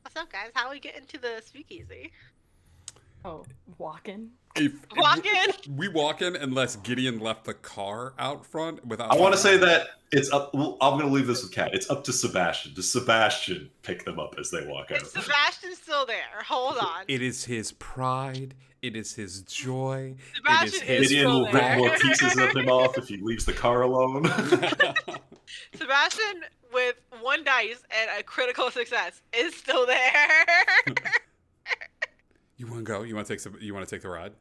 What's up, guys? How we get into the speakeasy? Oh, walking. Walk in. We walk in unless Gideon left the car out front without. I want to say that it's up. Well, I'm going to leave this with Kat. It's up to Sebastian. Does Sebastian pick them up as they walk out? Is Sebastian still there? Hold on. It is his pride. It is his joy. Sebastian it is his Gideon will rip there. more pieces of him off if he leaves the car alone. Sebastian, with 1 dice and a critical success, is still there. You want to go? You want to take the ride?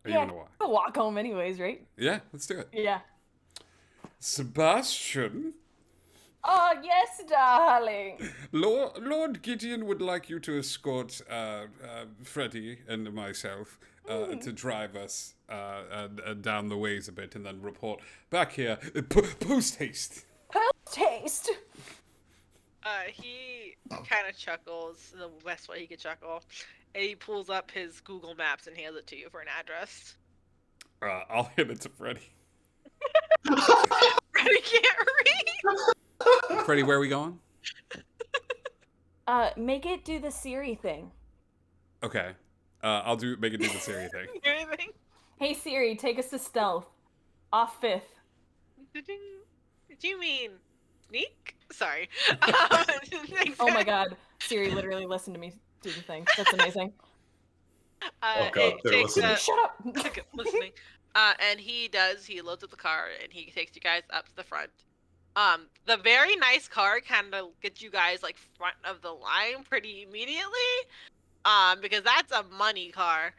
Or you Yeah, want to walk? I'll walk home anyways, right? Yeah, let's do it. Yeah. Sebastian, Oh, yes, darling. Lord Gideon would like you to escort Freddie and myself to drive us down the ways a bit and then report back here post haste. Taste. He kind of chuckles the best way he could chuckle, and he pulls up his Google Maps and hands it to you for an address. I'll hand it to Freddie. Freddie can't read. Freddie, where are we going? Make it do the Siri thing. Okay. I'll make it do the Siri thing. Anything? Hey Siri, take us to stealth. Off 5th. Did you mean sneak? Sorry. Oh my god. Siri literally listened to me do the thing. That's amazing. Oh god, they're listening. Shut up. Listening. And he loads up the car and he takes you guys up to the front. The very nice car kind of gets you guys like front of the line pretty immediately. Because that's a money car.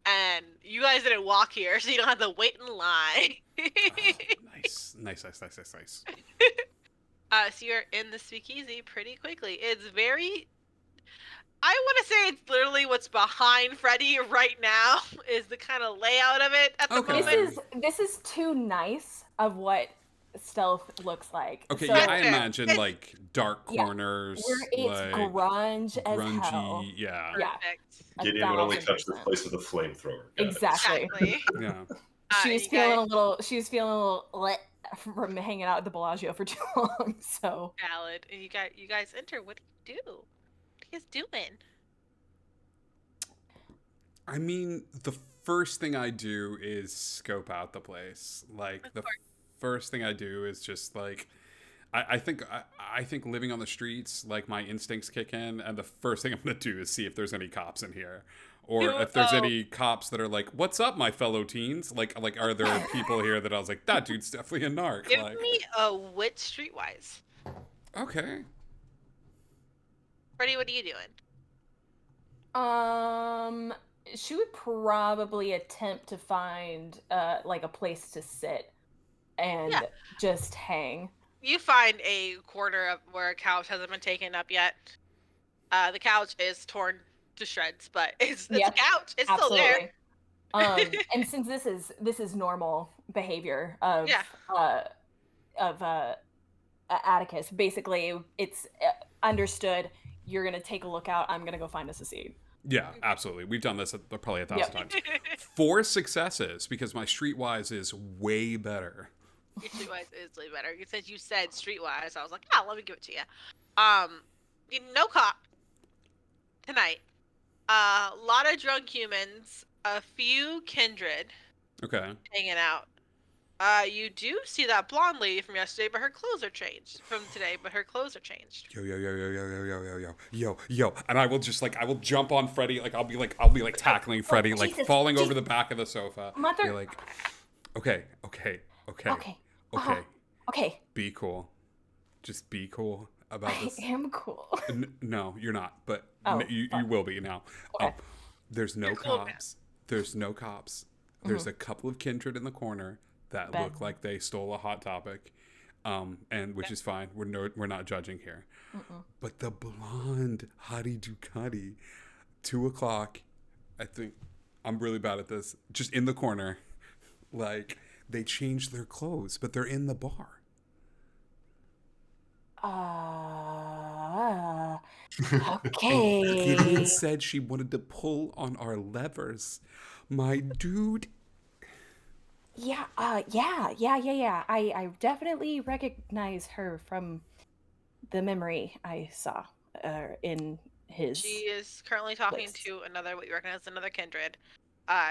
And you guys didn't walk here, so you don't have to wait in line. Nice. So you're in the speakeasy pretty quickly. It's very... I want to say it's literally what's behind Freddy right now is the kind of layout of it at the Okay. moment. This is too nice of what stealth looks like. Okay, So, yeah, I imagine like dark Yeah, corners, where it's like grunge as grungy, hell. yeah. Yeah. Perfect. Gideon would only 1000%. touch this place with a flamethrower. Got it. Exactly. Yeah. She was you feeling guys- a little. She was feeling a little lit from hanging out at the Bellagio for too long. So Valid. And you guys enter. What do you do? What are you guys doing? I mean, the first thing I do is scope out the place. Like the first thing I do is just like I think living on the streets, like my instincts kick in, and the first thing I'm gonna do is see if there's any cops in here, or if there's Oh, any cops that are like, "What's up, my fellow teens?" Like are there people here that I was like, "That dude's definitely a narc." give Like, me a wit streetwise. okay, Freddie, what are you doing? She would probably attempt to find like a place to sit and Yeah. just hang. You find a corner of where a couch hasn't been taken up yet. The couch is torn to shreds, but it's a Yep, couch. It's still there. absolutely. And since this is normal behavior of Yeah. of Atticus, basically it's understood. You're gonna take a look out. I'm gonna go find us a seat. yeah, absolutely. We've done this probably 1,000 Yep. times. 4 successes because my streetwise is way better. Your streetwise is way better. Since you said streetwise, I was like, let me give it to you. No cop tonight. A lot of drunk humans, a few kindred Okay. hanging out. You do see that blonde lady from yesterday, but her clothes are changed from today. But her clothes are changed. Yo yo yo yo yo yo yo yo yo yo yo, and I will just like I will jump on Freddy, like I'll be like tackling Freddy, like Jesus, falling over Jesus. the back of the sofa. Mother- Be like, okay, okay, okay, Okay. okay, Okay. be cool, just be cool about I this. am cool. No, you're not, but Oh, you fuck. will be now. Okay. There's no You're cool, man. cops. There's no cops. There's a couple of kindred in the corner that Bet. look like they stole a hot topic, and which is fine. We're not judging here. But the blonde hottie Ducati, 2 o'clock. I think I'm really bad at this. Just in the corner, like they changed their clothes, but they're in the bar. Okay. Gideon said she wanted to pull on our levers. My dude. Yeah, yeah. I definitely recognize her from the memory I saw in his. She is currently talking place. to another, what you recognize, another kindred.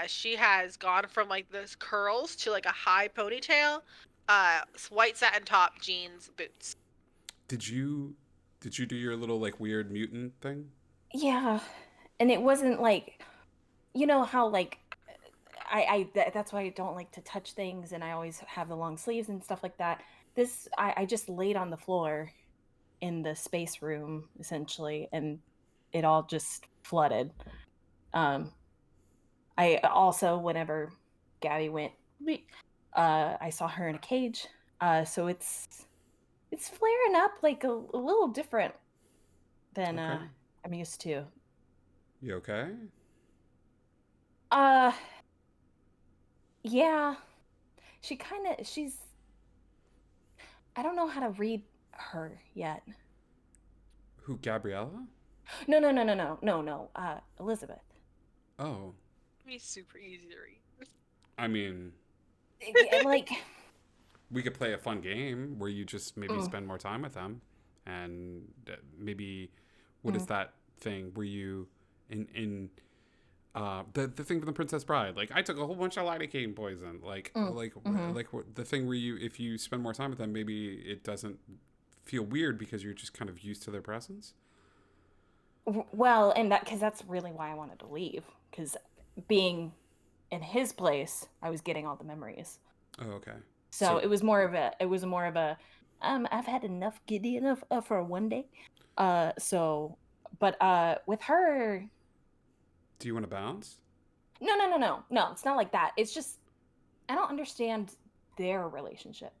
She has gone from like this curls to like a high ponytail, white satin top, jeans, boots. Did you do your little like weird mutant thing? Yeah, and it wasn't like, you know how like that's why I don't like to touch things, and I always have the long sleeves and stuff like that. I just laid on the floor in the space room essentially, and it all just flooded. I also, whenever Gabby went, I saw her in a cage. So it's flaring up like a little different than Okay. I'm used to. You okay? Yeah. She's I don't know how to read her yet. Who, Gabriella? No. Elizabeth. Oh, Be super easy to read. I mean, Like, we could play a fun game where you just maybe spend more time with them, and maybe what is that thing where you in the thing from the Princess Bride? Like I took a whole bunch of lidocaine poison. Like the thing where you if you spend more time with them, maybe it doesn't feel weird because you're just kind of used to their presence. well, and because that's really why I wanted to leave. Because being in his place, I was getting all the memories. Oh, okay. So it was more of a I've had enough Gideon for one day. But with her, Do you want to bounce? no, it's not like that. It's just I don't understand their relationship.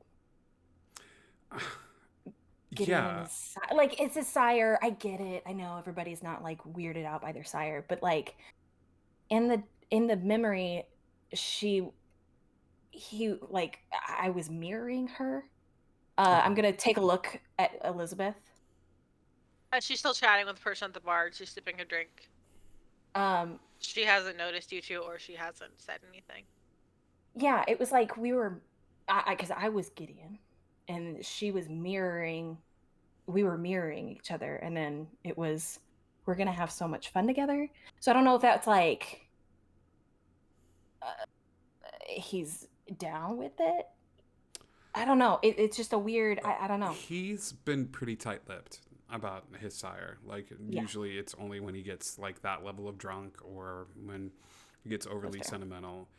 Gideon and Yeah. his like it's his sire. I get it. I know everybody's not like weirded out by their sire, but like in the memory, I was mirroring her. I'm gonna take a look at Elizabeth. She's still chatting with the person at the bar. She's sipping her drink. She hasn't noticed you two, or she hasn't said anything. Yeah, it was like we were, because I was Gideon, and she was mirroring. We were mirroring each other, and then it was we're gonna have so much fun together. So I don't know if that's like he's down with it. I don't know. It's just a weird. I don't know. He's been pretty tight-lipped about his sire. Like, Yeah. usually it's only when he gets like that level of drunk or when he gets overly fair. sentimental.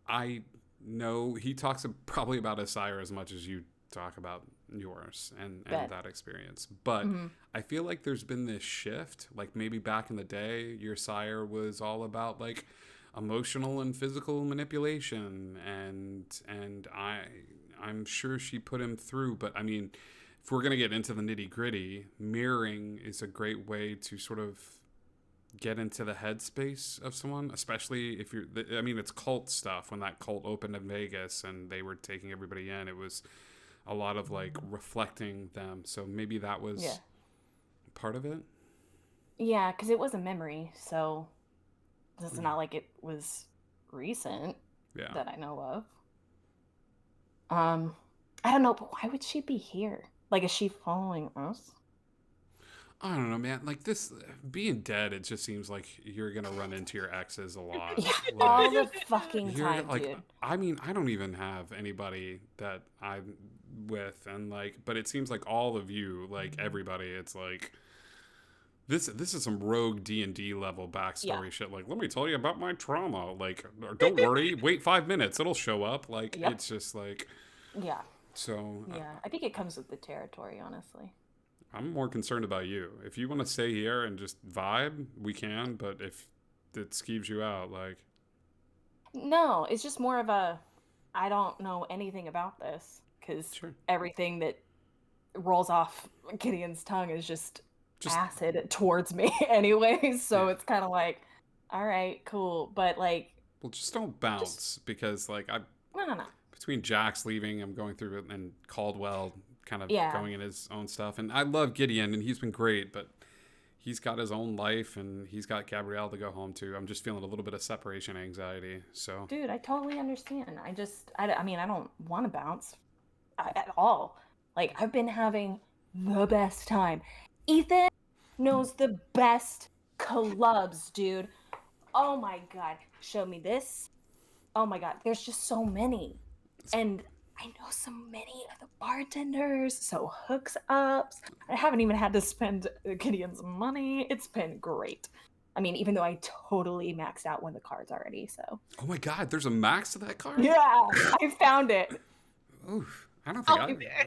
I know he talks probably about his sire as much as you talk about yours and Bet. that experience. But Mhm. I feel like there's been this shift. Like, maybe back in the day, your sire was all about like emotional and physical manipulation, and I'm sure she put him through. But I mean, if we're gonna get into the nitty gritty, mirroring is a great way to sort of get into the headspace of someone, especially if you're. I mean, it's cult stuff. When that cult opened in Vegas and they were taking everybody in, it was a lot of like reflecting them. So maybe that was Yeah. part of it. Yeah, because it was a memory, so it's not like it was recent Yeah. that I know of. I don't know, but why would she be here? Like, is she following us? I don't know, man. Like, this being dead, it just seems like you're gonna run into your exes a lot. Yeah, Like, all the fucking you're time, like, dude. I mean, I don't even have anybody that I'm with, and like, but it seems like all of you, like everybody, it's like this is some rogue D&D level backstory Yeah. shit. Like, let me tell you about my trauma. Like, don't worry, wait 5 minutes, it'll show up. Like, Yep. it's just like Yeah, so. yeah. I think it comes with the territory, honestly. I'm more concerned about you. If you want to stay here and just vibe, we can. But if it skeeves you out, like, No, it's just more of a I don't know anything about this because sure, everything that rolls off Gideon's tongue is just just acid towards me anyway. So Yeah. it's kind of like, all right, cool. But like, well, just don't bounce because like I no. between Jax leaving, I'm going through it, and Caldwell kind of Yeah. going in his own stuff, and I love Gideon, and he's been great, but he's got his own life, and he's got Gabrielle to go home to. I'm just feeling a little bit of separation anxiety. So Dude, I totally understand. I mean, I don't want to bounce at all. Like, I've been having the best time. Ethan knows the best clubs, dude. Oh my God. Show me this. Oh my God. There's just so many. And I know so many of the bartenders, so hooks ups. I haven't even had to spend Gideon's money. It's been great. I mean, even though I totally maxed out one of the cards already, so. oh my god, there's a max to that card. Yeah, I found it. Oof, I don't think Oh, I. yeah.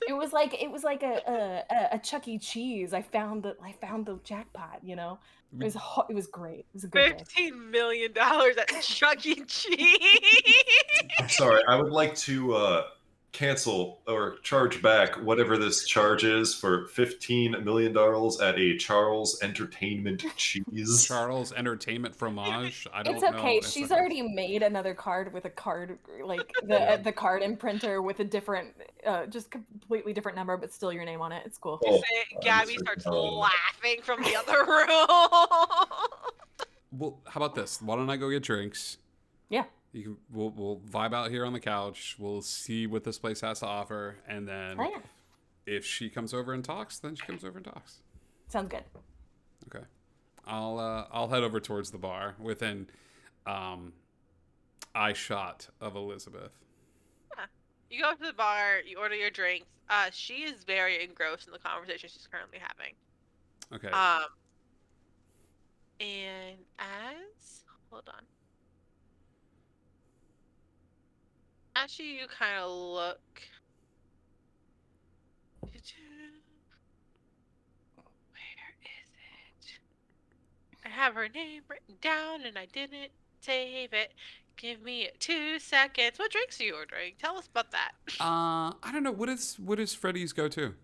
It was like a Chuck E. Cheese. I found the jackpot. You know, it was great. It was a good day. $15 million at Chuck E. Cheese. I'm sorry. I would like to cancel or charge back whatever this charge is for $15 million at a Charles Entertainment Cheese. Charles Entertainment Fromage. I don't It's know. okay. It's She's like- already made another card with a card like Yeah. the card imprinter with a different, just completely different number, but still your name on it. It's cool. Oh, Gabby I'm starts sorry. laughing from the other room. Well, how about this? Why don't I go get drinks? Yeah. You can. We'll vibe out here on the couch. We'll see what this place has to offer, and then Oh yeah, if she comes over and talks, then she comes over and talks. sounds good. Okay. I'll head over towards the bar within eye shot of Elizabeth. You go up to the bar, you order your drinks. She is very engrossed in the conversation she's currently having. Okay. And hold on. Actually, you kind of look. Where is it? I have her name written down and I didn't save it. Give me 2 seconds. What drinks are you ordering? Tell us about that. I don't know. What is Freddy's go to?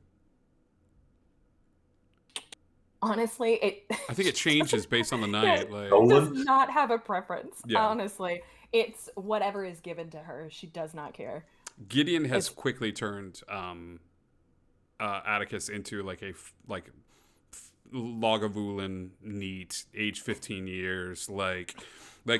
Honestly, I think it changes based on the night. Like, Oh. does not have a preference. Yeah. Honestly, it's whatever is given to her. She does not care. Gideon has It's- quickly turned Atticus into like Lagavulin neat, age 15 years, like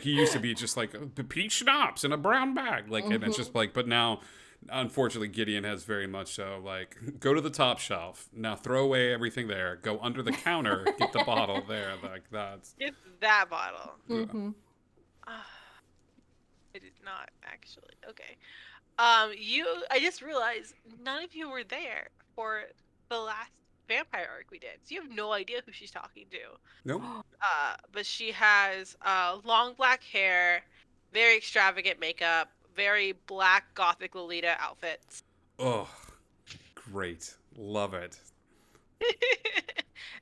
he used to be just like the peach schnapps in a brown bag, like, and it's just like, but now, unfortunately, Gideon has very much so like go to the top shelf now, throw away everything there, go under the counter, get the bottle there, like that's Get that bottle. Mm-hmm. I did not actually. Okay. I just realized none of you were there for the last vampire arc we did, so you have no idea who she's talking to. Nope. But she has long black hair, very extravagant makeup, very black gothic Lolita outfits. Oh, great. Love it.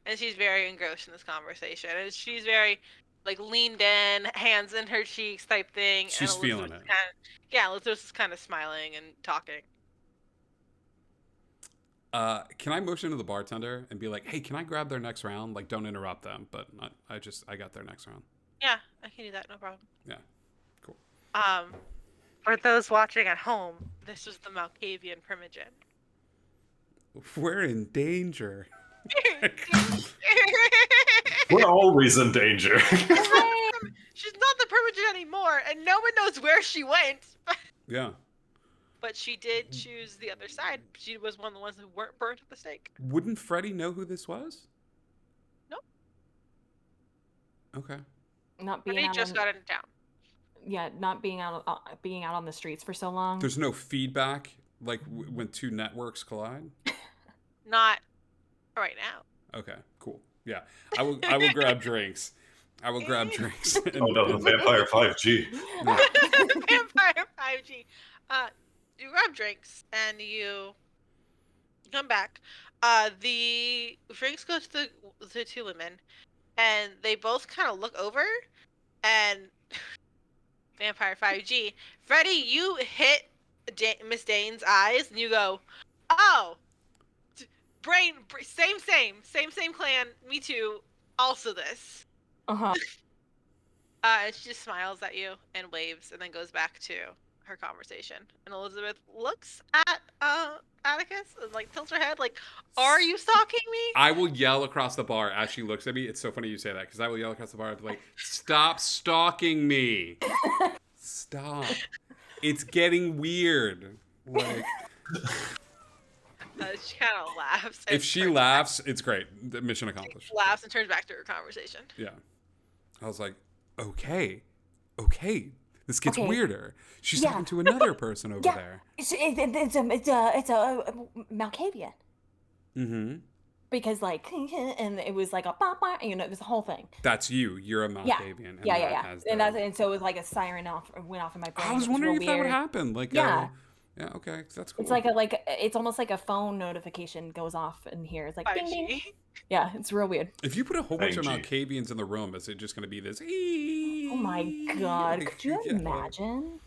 And she's very engrossed in this conversation. And she's very like leaned in, hands in her cheeks type thing. She's and feeling it. Elizabeth is kind of smiling and talking. Can I motion to the bartender and be like, "Hey, can I grab their next round? Like, don't interrupt them, but I got their next round." Yeah, I can do that, no problem. Yeah, cool. For those watching at home, this is the Malkavian Primogen. We're in danger. We're always in danger. She's not the Primogen anymore, and no one knows where she went. Yeah. But she did choose the other side. She was one of the ones who weren't burnt at the stake. Wouldn't Freddie know who this was? Nope. Okay. Not being Freddie out just on, got into town. yeah, not being out on the streets for so long. There's no feedback like when two networks collide. Not right now. Okay, cool. Yeah, I will grab drinks. I will grab drinks. Oh no, the Vampire 5G. Vampire 5G. You grab drinks and you come back. The drinks go to the two women, and they both kind of look over, and Vampire 5G. Freddie, you hit Miss Dane's eyes, and you go, "Oh, same clan. Me too. Also this." Uh-huh. And she just smiles at you and waves, and then goes back to her conversation. And Elizabeth looks at Atticus and like tilts her head, like, "Are you stalking me?" I will yell across the bar as she looks at me. It's so funny you say that because I will yell across the bar and be like, "Stop stalking me! Stop! It's getting weird." Like, She kind of laughs. if she laughs, it's great. The mission accomplished. Laughs and turns back to her conversation. Yeah. I was like, okay, this gets Okay. weirder. She's Yeah. talking to another person over there. It's a Malkavian. Mm-hmm. Because like, and it was like a papa, it was the whole thing. That's you. You're a Malkavian. Yeah. And so it was like a siren went off in my brain. I was It wondering real if that would weird. happen. Like, Yeah. yeah, okay, that's cool. It's it's almost like a phone notification goes off in here. It's like ding 5G. ding. Yeah, it's real weird. If you put a whole bunch of 5G. Malkavians in the room, is it just going to be this? Oh my god, could you Yeah. imagine?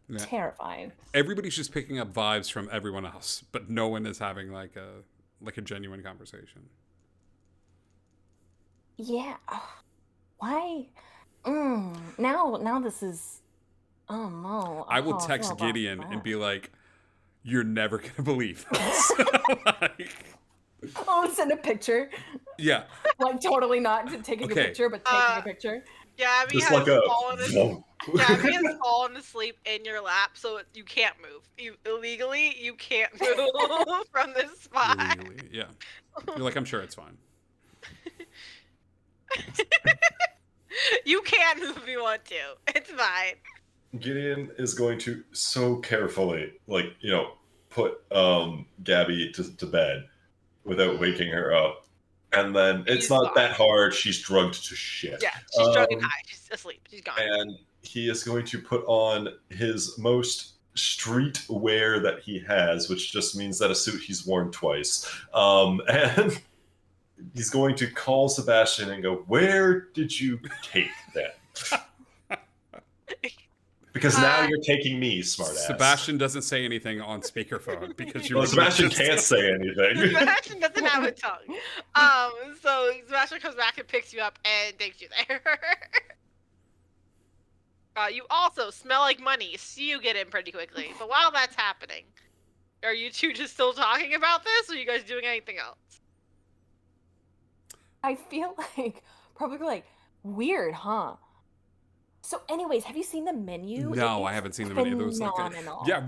Yeah. Terrifying. Everybody's just picking up vibes from everyone else, but no one is having like a genuine conversation. Yeah. Why? Now this is. Oh no. I will Oh, text feel about Gideon that. and be like, "You're never gonna believe this." Like, Oh, send a picture. yeah. Like totally not taking Okay. a picture, but taking a picture. Gabby Just has like a. Gabby has fallen asleep in your lap, so you can't move. You illegally, you can't move from this spot. Legally, yeah. You're like, I'm sure it's fine. You can move if you want to. It's fine. Gideon is going to so carefully, put Gabby to bed without waking her up. And then it's He's not gone. that hard. She's drugged to shit. Yeah, she's drunk and Um, high. She's asleep. She's gone. And he is going to put on his most street wear that he has, which just means that a suit he's worn twice. And he's going to call Sebastian and go, "Where did you take that?" Because now you're taking me, smartass. Sebastian doesn't say anything on speakerphone because you're. Well, Sebastian can't say anything. Sebastian doesn't have a tongue. So Sebastian comes back and picks you up and takes you there. You also smell like money, so you get in pretty quickly. But while that's happening, are you two just still talking about this, or are you guys doing anything else? I feel probably weird, huh? So, anyways, have you seen the menu? No, It I is haven't seen the menu. There was like phenomenal. yeah,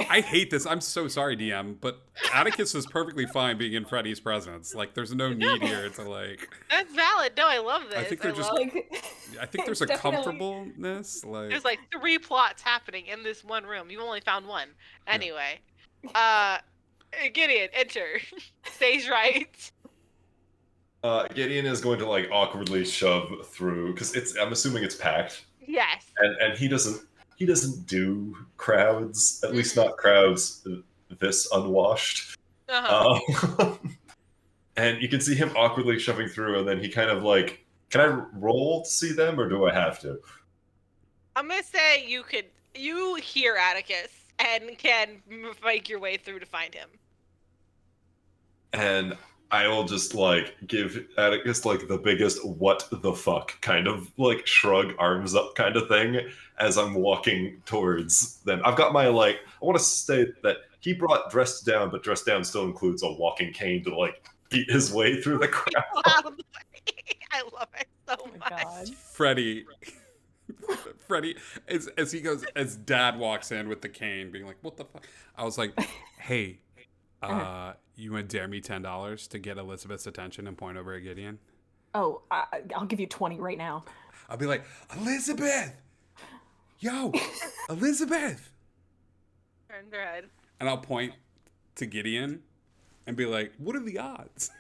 I hate this. I'm so sorry, DM, but Atticus is perfectly fine being in Freddy's presence. Like, there's no need here to like. That's valid. No, I love this. I think they're just. Like, I think there's it's a definitely- comfortableness. Like, There's like 3 plots happening in this one room. You've only found one. Anyway, Gideon, enter. Stage right. Gideon is going to like awkwardly shove through because I'm assuming it's packed, Yes. and he doesn't do crowds, at least Mhm. not crowds this unwashed. Uh-huh. And you can see him awkwardly shoving through, and then he kind of like, can I roll to see them, or do I have to? I'm gonna say you hear Atticus and can make your way through to find him. And I will just like give Atticus like the biggest what the fuck kind of like shrug arms up kind of thing as I'm walking towards them. I've got my like, I want to state that he brought dressed down, but dressed down still includes a walking cane to like beat his way through the crowd. Loudly. I love it so Oh my much. god. Freddie, as he goes, as Dad walks in with the cane, being like, "What the fuck?" I was like, "Hey, you want to dare me $10 to get Elizabeth's attention and point over at Gideon?" Oh, I'll give you 20 right now. I'll be like, "Elizabeth, yo, Elizabeth," Turn their head. and I'll point to Gideon and be like, "What are the odds?"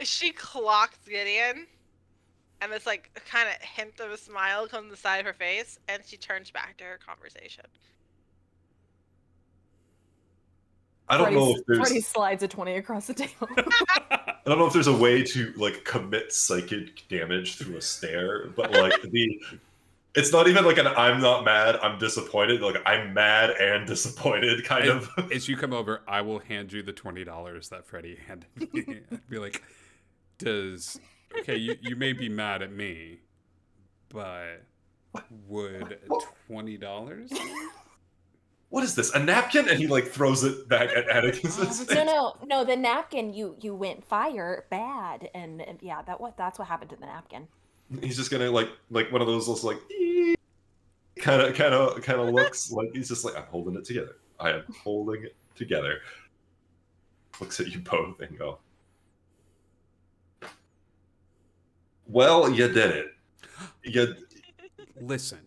She clocks Gideon, and this like kind of hint of a smile comes on the side of her face, and she turns back to her conversation. I don't know if Freddie there's slides a 20 across the table. I don't know if there's a way to like commit psychic damage through a stare, but like it's not even like an I'm not mad, I'm disappointed. Like I'm mad and disappointed kind of. As you come over, I will hand you the $20 that Freddie handed me. I'd be like, okay, you may be mad at me, but would $20? What is this? A napkin? And he like throws it back at Atticus's face. No, the napkin, you went fire bad, and yeah, that's what happened to the napkin. He's just gonna like one of those like kind of looks like he's just like, I'm holding it together. I am holding it together. Looks at you both and go, well, you did it. You Listen.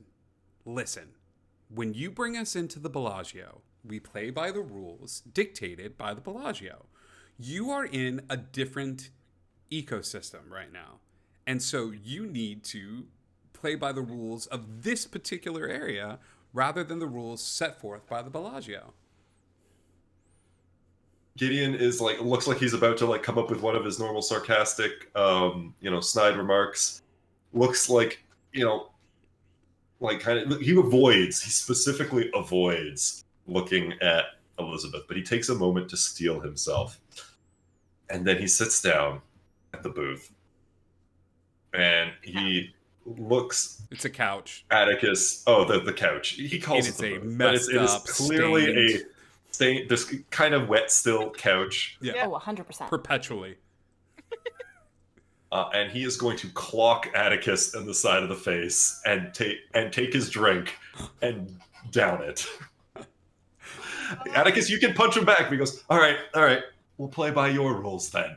When you bring us into the Bellagio, we play by the rules dictated by the Bellagio. You are in a different ecosystem right now. And so you need to play by the rules of this particular area rather than the rules set forth by the Bellagio. Gideon is like looks like he's about to like come up with one of his normal sarcastic snide remarks. Looks like, like he specifically avoids looking at Elizabeth, but he takes a moment to steel himself. And then he sits down at the booth. And he looks It's a couch. Atticus. Oh, the couch. He calls It is it the a booth, but messed it is up, clearly stained- a stain, this kind of wet still couch. Yeah. Oh, 100%. Perpetually. And he is going to clock Atticus in the side of the face and take his drink and down it. Atticus, you can punch him back. He goes, all right, we'll play by your rules then.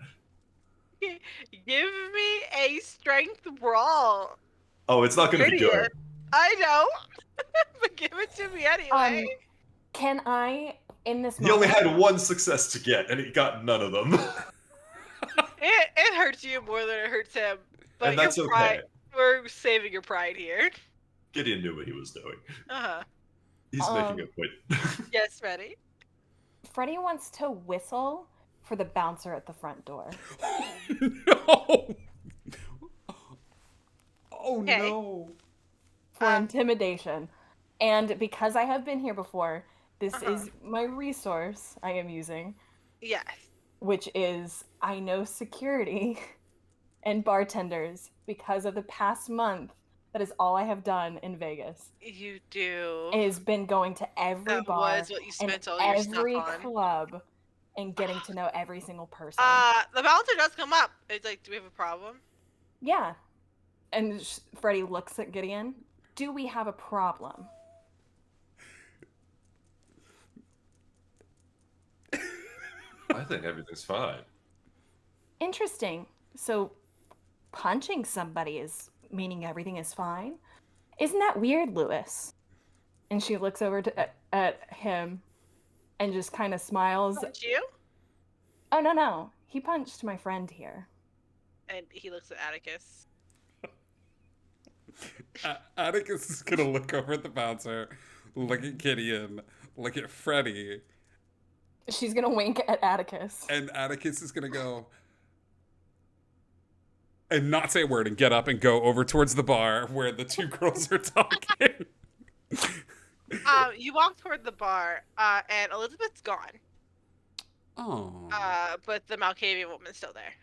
Give me a strength brawl. Oh, it's not going to be good. Idiot. I know, but give it to me anyway. Can I, in this He only moment... had one success to get, and he got none of them. It hurts you more than it hurts him. But And that's your okay. pride, we're saving your pride here. Gideon knew what he was doing. Uh-huh. He's making a point. Yes, ready? Freddie wants to whistle for the bouncer at the front door. No! Oh, Okay. no. For intimidation. And because I have been here before, this is my resource I am using, Yes. which is I know security and bartenders because of the past month. That is all I have done in Vegas. You do. It has been going to every That bar was what you and spent all your stuff every on. club and getting to know every single person. The bouncer does come up. It's like, do we have a problem? Yeah. And Freddie looks at Gideon. Do we have a problem? I think everything's fine. Interesting. So punching somebody is meaning everything is fine? Isn't that weird, Lewis? And she looks over at him and just kind of smiles. Punch you? Oh, no, no. He punched my friend here. And he looks at Atticus. Atticus is gonna look over at the bouncer, look at Gideon, look at Freddy, She's gonna wink at Atticus. and Atticus is gonna go and not say a word and get up and go over towards the bar where the two girls are talking. You walk toward the bar, and Elizabeth's gone. Oh. But the Malkavian woman's still there.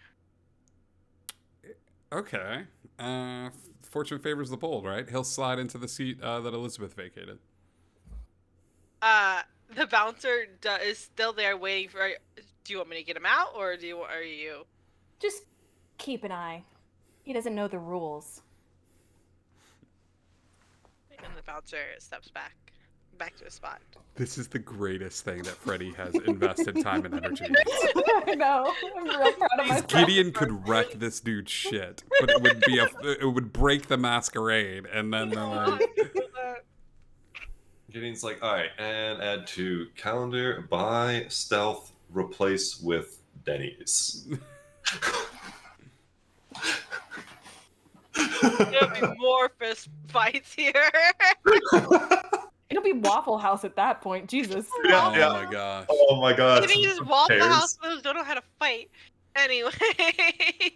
Okay. Fortune favors the bold, right? He'll slide into the seat that Elizabeth vacated. The bouncer is still there waiting for. Do you want me to get him out, or are you? Just keep an eye. He doesn't know the rules. And the bouncer steps back to his spot. This is the greatest thing that Freddy has invested time and energy in. I know. I'm real proud of myself. Gideon could wreck this dude's shit, but it would break the masquerade, and then Gideon's like, all right, and add to calendar, buy, stealth, replace with Denny's. There'll be more fist fights here. It'll be Waffle House at that point. Jesus. oh Yeah. my gosh, Oh my god. Maybe just Waffle Chairs. House those don't know how to fight. Anyway.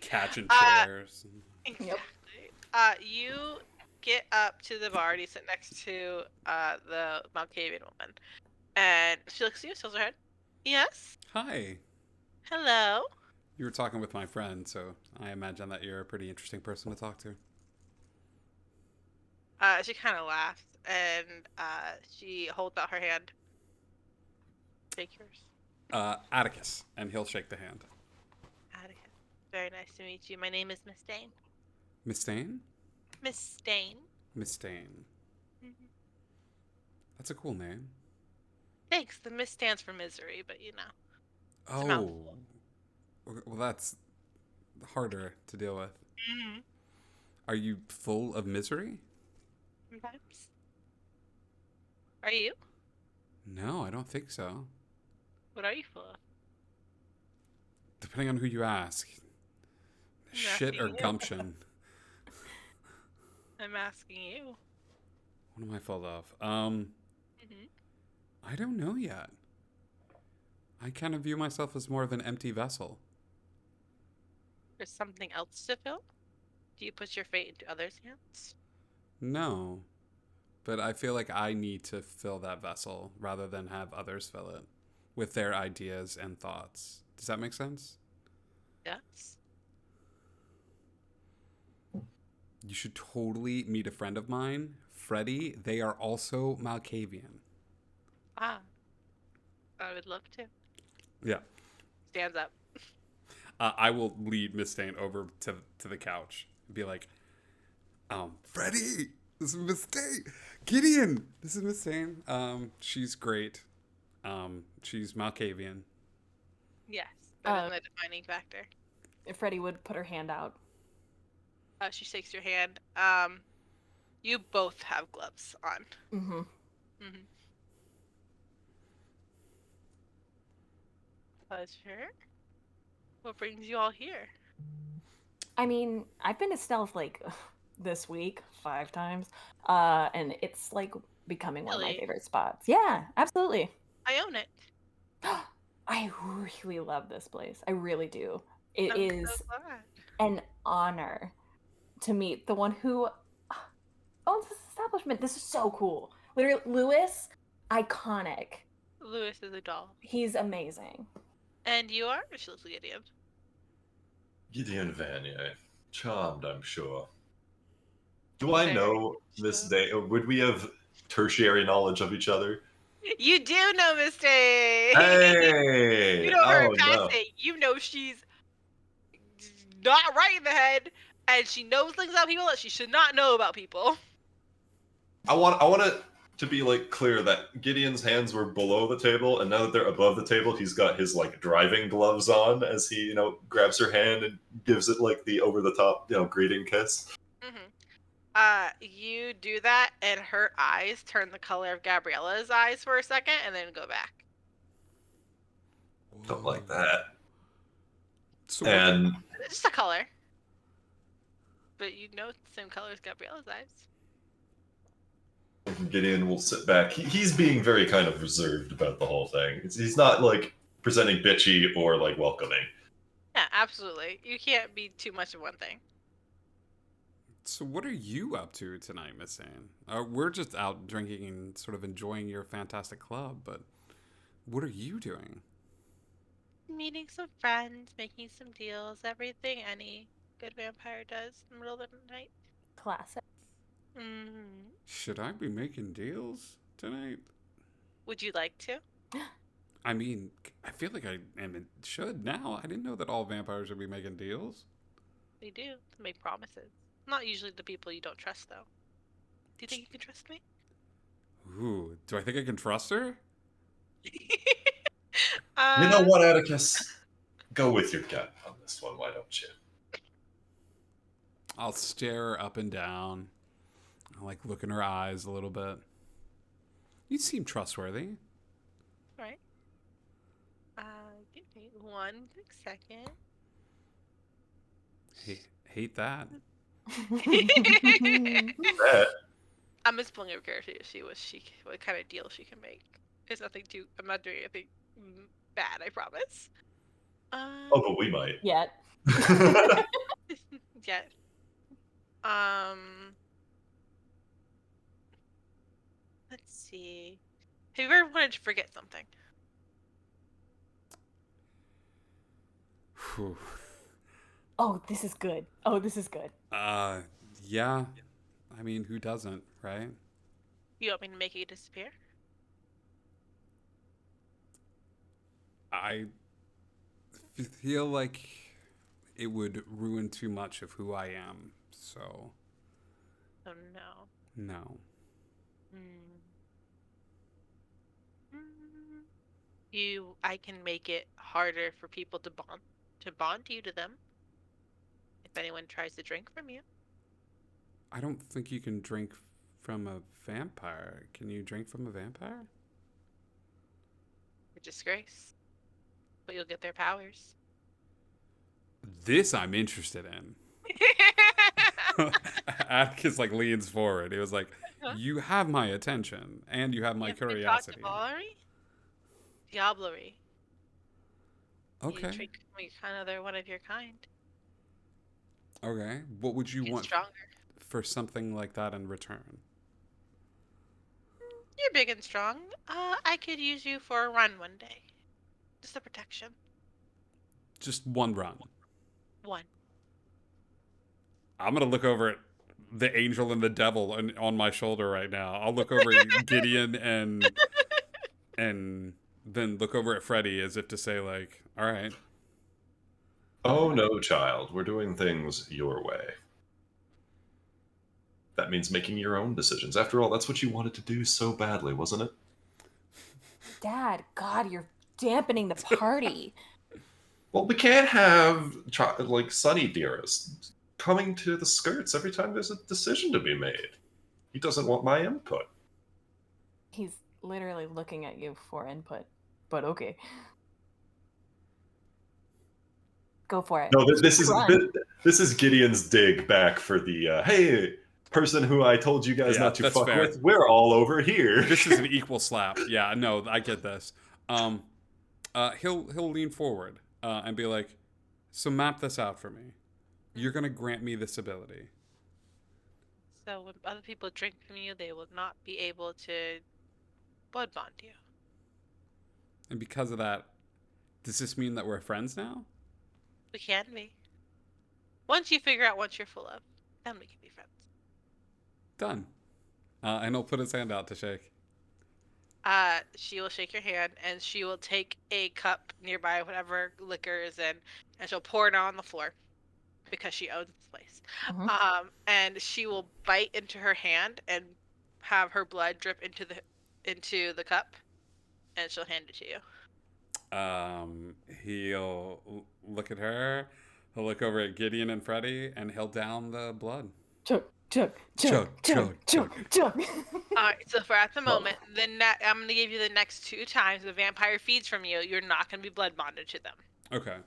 catching chairs. Exactly. You get up to the bar and you sit next to the Malkavian woman. And she looks at you, tilts her head. Yes? Hi. Hello? You were talking with my friend, so I imagine that you're a pretty interesting person to talk to. She kind of laughs and she holds out her hand. Shake yours. Atticus, and he'll shake the hand. Atticus. Very nice to meet you. My name is Miss Dane. Miss Stain? Miss Stain. Miss Stain. Mhm. That's a cool name. Thanks. The Miss stands for misery, but you know. a Oh. mouthful. Well, that's harder to deal with. Mm-hmm. Are you full of misery? Sometimes. Are you? No, I don't think so. What are you full of? Depending on who you ask. Shit or asking you. gumption. I'm asking you. What am I full of? Mm-hmm. I don't know yet. I kind of view myself as more of an empty vessel. There's something else to fill? Do you put your fate into others' hands? No. But I feel like I need to fill that vessel rather than have others fill it with their ideas and thoughts. Does that make sense? Yes. You should totally meet a friend of mine, Freddie. They are also Malkavian. Ah. I would love to. Yeah. Stands up. I will lead Miss Stain over to the couch and be like, Freddie, this is Miss Stain. Gideon, this is Miss Stain. She's great. She's Malkavian. Yes. That is my defining factor. Freddie would put her hand out. She shakes your hand. You both have gloves on. Mm-hmm. Mm-hmm. Pleasure. What brings you all here? I mean, I've been to stealth like this week 5 times, and it's like becoming one of my Really? favorite spots. Yeah, absolutely. I own it. I really love this place. I really do. It I'm is so glad. an honor to meet the one who owns this establishment. This is so cool. Literally, Lewis, iconic. Lewis is a doll. He's amazing. And you are? She looks at Gideon. Gideon Vanier. Charmed, I'm sure. Do I Very know Miss Day? Would we have tertiary knowledge of each other? You do know Miss Day! Hey! You know her Oh, no. passing. You know she's not right in the head, and she knows things about people that she should not know about people. I want to to be like clear that Gideon's hands were below the table, and now that they're above the table, he's got his like driving gloves on as he, grabs her hand and gives it like the over the top, greeting kiss. Mm-hmm. You do that, and her eyes turn the color of Gabriella's eyes for a second, and then go back. Don't like that. So And It's just a color, but you know it's the same color as Gabriella's eyes. Gideon will sit back. He's being very kind of reserved about the whole thing. He's not like presenting bitchy or like welcoming. Yeah, absolutely. You can't be too much of one thing. So what are you up to tonight, Miss Anne? We're just out drinking and sort of enjoying your fantastic club, but what are you doing? Meeting some friends, making some deals, everything any good vampire does in the middle of the night. Classic. Mm-hmm. Should I be making deals tonight? Would you like to? I mean, I feel like should now. I didn't know that all vampires should be making deals. They do. To make promises. Not usually the people you don't trust, though. Do you think you can trust me? Ooh, do I think I can trust her? You know what, Atticus? Go with your gut on this one, why don't you? I'll stare up and down. I'll like look in her eyes a little bit. You seem trustworthy. Right. Give me one quick second. Hate that. That, I'm just pulling up character to see what kind of deal she can make. There's nothing too. I'm not doing anything bad. I promise. but we might. Yet. Yeah. Let's see. Have you ever wanted to forget something? Whew. Oh, this is good. Oh, this is good. Yeah. I mean, who doesn't, right? You want me to make it disappear? I feel like it would ruin too much of who I am. So, Oh no. no. I can make it harder for people to bond you to them. If anyone tries to drink from you. I don't think you can drink from a vampire. Can you drink from a vampire? A disgrace. But you'll get their powers. This I'm interested in. Atticus like leans forward. He was like, "You have my attention, and you have my curiosity." Diablerie. Okay. You drink from another one of your kind. Okay. What would you Get want stronger. for something like that in return? You're big and strong. I could use you for a run one day. Just a protection. Just one run. One. I'm gonna look over at the angel and the devil on my shoulder right now. I'll look over at Gideon and then look over at Freddy as if to say like, "All right." Oh no, child. We're doing things your way. That means making your own decisions. After all, that's what you wanted to do so badly, wasn't it? Dad, God, you're dampening the party. Well, we can't have like Sunny Dearest coming to the skirts every time there's a decision to be made. He doesn't want my input. He's literally looking at you for input. But okay. Go for it. No, this Run. is Gideon's dig back for the hey person who I told you guys Yeah, not to that's fuck fair. with. We're all over here. This is an equal slap. Yeah, no, I get this. He'll lean forward and be like, "So map this out for me. You're gonna grant me this ability." So when other people drink from you, they will not be able to blood bond you. And because of that, does this mean that we're friends now? We can be. Once you figure out what you're full of, then we can be friends. Done. And he'll put his hand out to shake. She will shake your hand, and she will take a cup nearby, whatever liquor is in, and she'll pour it on the floor because she owns this place. Mhm. And she will bite into her hand and have her blood drip into the cup, and she'll hand it to you. He'll look at her. He'll look over at Gideon and Freddy, and he'll down the blood. Chug, chug, chug, chug, chug, chug. All right. So for at the Well- moment, I'm gonna give you the next 2 times the vampire feeds from you. You're not gonna be blood bonded to them. Okay,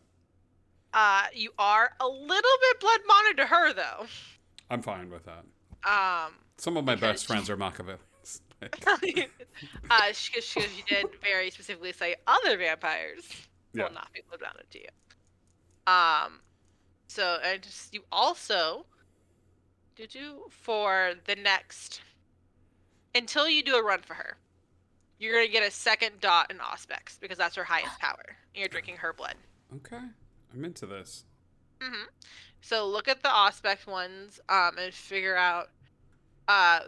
You are a little bit blood bonded to her though. I'm fine with that. Some of my because best friends are Machiavellians. because she did very specifically say other vampires Yeah. will not be blood bonded to you. So and just you also do for the next until you do a run for her, you're gonna get a second dot in Auspex because that's her highest power. And you're drinking her blood. Okay, I'm into this. So look at the Auspex ones and figure out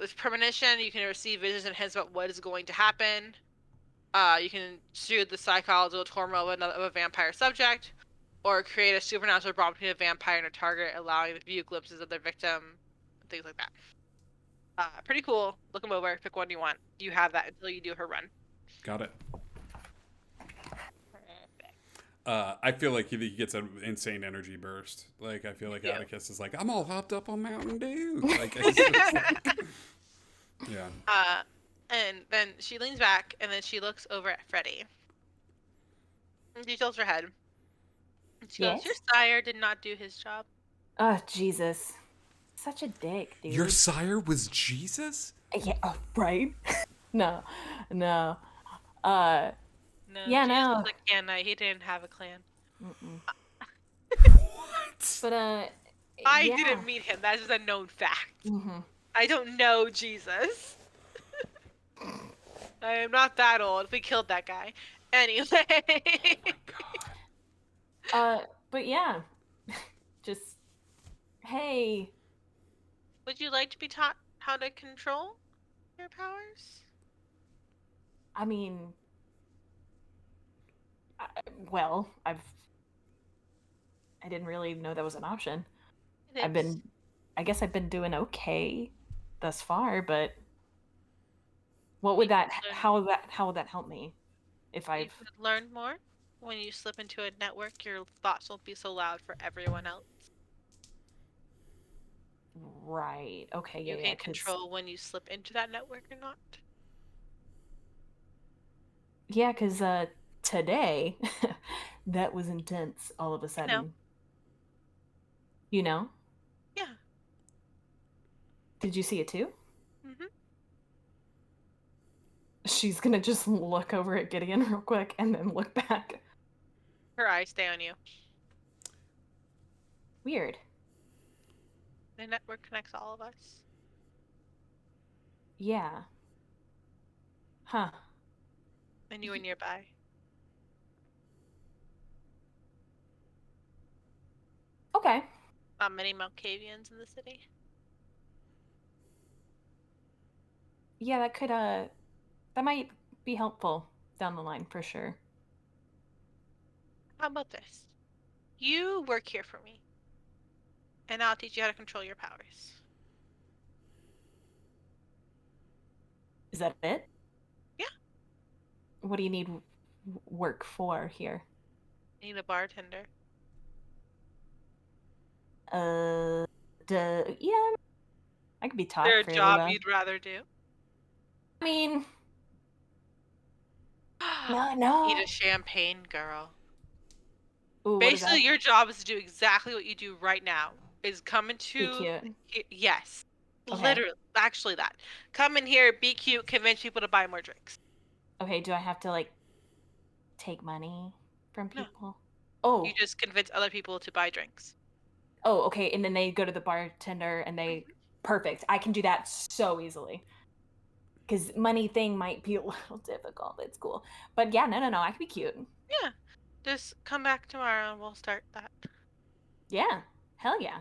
with premonition you can receive visions and hints about what is going to happen. You can soothe the psychological trauma of a vampire subject, or create a supernatural bond between a vampire and a target, allowing the view glimpses of their victim, things like that. Pretty cool. Look them over. Pick one you want. You have that until you do her run. Got it. I feel like he gets an insane energy burst. Like, I feel like Yeah. Atticus is like, I'm all hopped up on Mountain Dew. Like, it's just like, yeah. And then she leans back, and then she looks over at Freddy. And she tilts her head. And she goes, Yes? "Your sire did not do his job." Oh, Jesus. Such a dick, dude. Your sire was Jesus? Yeah, oh, right? No. No, Yeah, Jesus no. was a Canaanite. He didn't have a clan. What? But, I yeah. didn't meet him. That is a known fact. Mhm. I don't know Jesus. I am not that old. We killed that guy. Anyway. But yeah. Just, hey. Would you like to be taught how to control your powers? I mean, well, I didn't really know that was an option. It is. I guess I've been doing okay thus far, but what would You that, could learn- how would that help me if You I've, could learn more. When you slip into a network, your thoughts won't be so loud for everyone else. right, okay, You yeah, can 'cause- control when you slip into that network or not. Yeah, because today, that was intense all of a sudden. You know? Yeah. Did you see it too? Mm-hmm. She's gonna just look over at Gideon real quick and then look back. Her eyes stay on you. Weird. The network connects all of us. Yeah. Huh. And you were nearby. Okay. Not many Malkavians in the city. Yeah, that could that might be helpful down the line for sure. How about this? You work here for me. And I'll teach you how to control your powers. Is that it? Yeah. What do you need work for here? I need a bartender. Yeah, I could be taught Is there a fairly job well. you'd rather do? I mean, no, Need no. a champagne girl. Ooh, what is Basically, that? your job is to do exactly what you do right now. Is come Be into cute. yes, Okay. literally, actually that. Come in here, be cute, convince people to buy more drinks. Okay, do I have to like take money from No. people? Oh, You just convince other people to buy drinks. oh, okay, and then they go to the bartender and they perfect. I can do that so easily. Because money thing might be a little difficult. It's cool, but yeah, no, I can be cute. Yeah, just come back tomorrow and we'll start that. Yeah, hell yeah.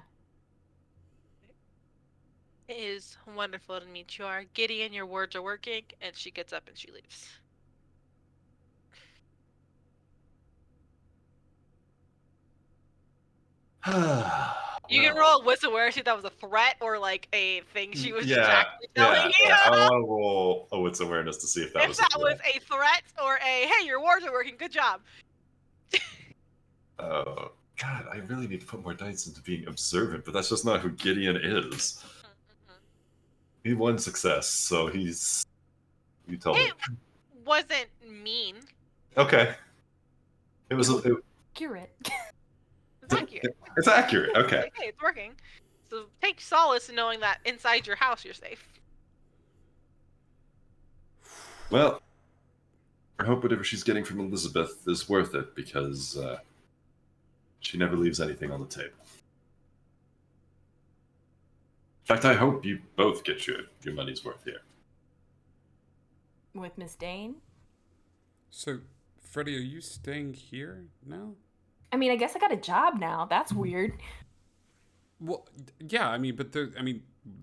It is wonderful to meet you. Are Gideon, your words are working, and she gets up and she leaves. You can roll a wisdom where see if that was a threat or like a thing she was just actually telling you. yeah. I want to roll a wits awareness to see if that If was that a was a threat or a hey, your wards are working, good job. Oh, God, I really need to put more dice into being observant, but that's just not who Gideon is. He won success, so he's. You tell me. It wasn't mean. Okay. It was. Accurate. It's accurate. It's accurate. Okay. Like, hey, it's working. So take solace in knowing that inside your house you're safe. Well, I hope whatever she's getting from Elizabeth is worth it because she never leaves anything on the table. In fact, I hope you both get your money's worth here. With Miss Dane? So, Freddie, are you staying here now? I mean, I guess I got a job now. That's weird. Well, yeah, I mean, but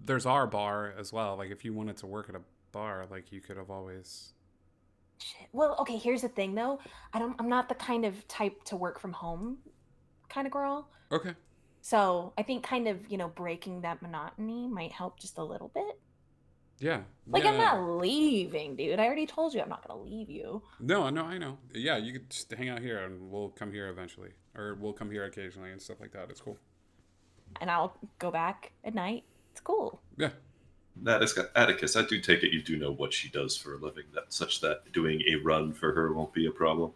there's our bar as well. Like, if you wanted to work at a bar, like, you could have always. Shit. Well, okay, here's the thing though. I'm not the kind of type to work from home kind of girl. Okay. So I think kind of, breaking that monotony might help just a little bit. Yeah. Like, yeah. I'm not leaving, dude. I already told you I'm not going to leave you. No, I know. Yeah, you could just hang out here and we'll come here eventually. Or we'll come here occasionally and stuff like that. It's cool. And I'll go back at night. It's cool. Yeah. Atticus, I do take it you do know what she does for a living, such that doing a run for her won't be a problem.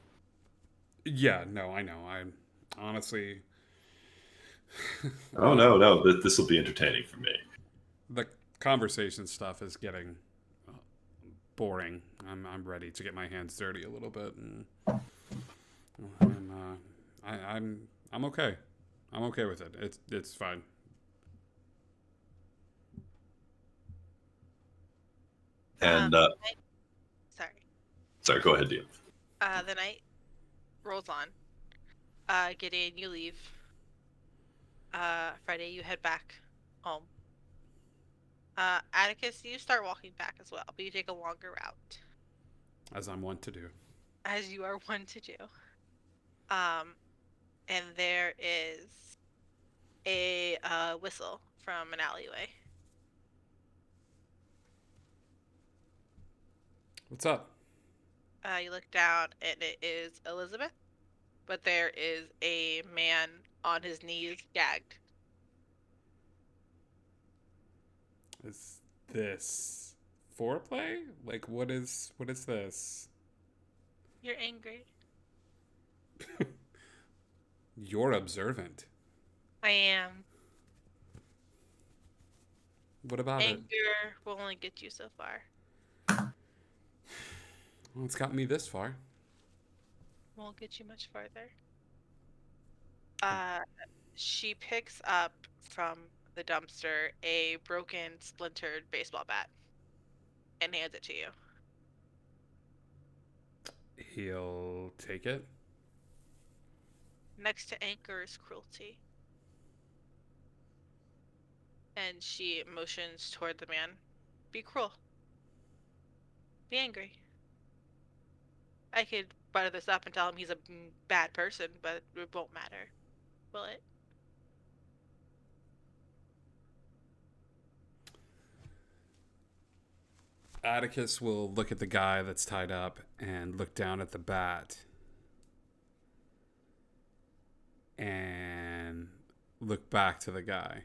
Yeah, no, I know. I honestly. Oh, no. This will be entertaining for me. The conversation stuff is getting boring. I'm ready to get my hands dirty a little bit, and I'm okay. I'm okay with it. It's fine. And sorry, go ahead, Dean. The night rolls on. Gideon, you leave. Friday, you head back home. Atticus, you start walking back as well, but you take a longer route. As I'm wont to do. As you are wont to do. And there is a whistle from an alleyway. What's up? You look down and it is Elizabeth, but there is a man on his knees gagged. Is this foreplay? Like, what is this? You're angry. You're observant. I am. What about Anger it? will only get you so far. Well, it's got me this far. Won't get you much farther. She picks up from the dumpster a broken, splintered baseball bat and hands it to you. He'll take it. Next to anger is cruelty. And she motions toward the man. Be cruel. Be angry. I could butter this up and tell him he's a bad person, but it won't matter. Will it? Atticus will look at the guy that's tied up and look down at the bat. And look back to the guy.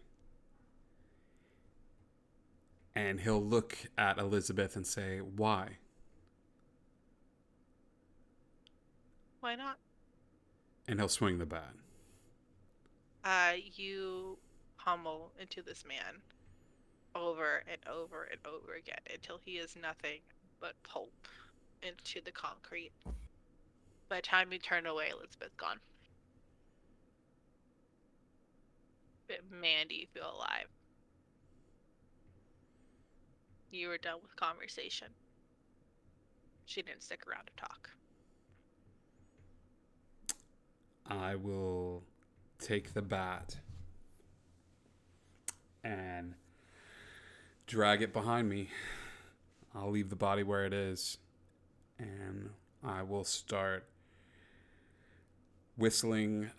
And he'll look at Elizabeth and say, why? Why not? And he'll swing the bat. You pummel into this man over and over and over again until he is nothing but pulp into the concrete. By the time you turn away, Elizabeth's gone. But man, do you feel alive. You were done with conversation. She didn't stick around to talk. I will take the bat and drag it behind me. I'll leave the body where it is, and I will start whistling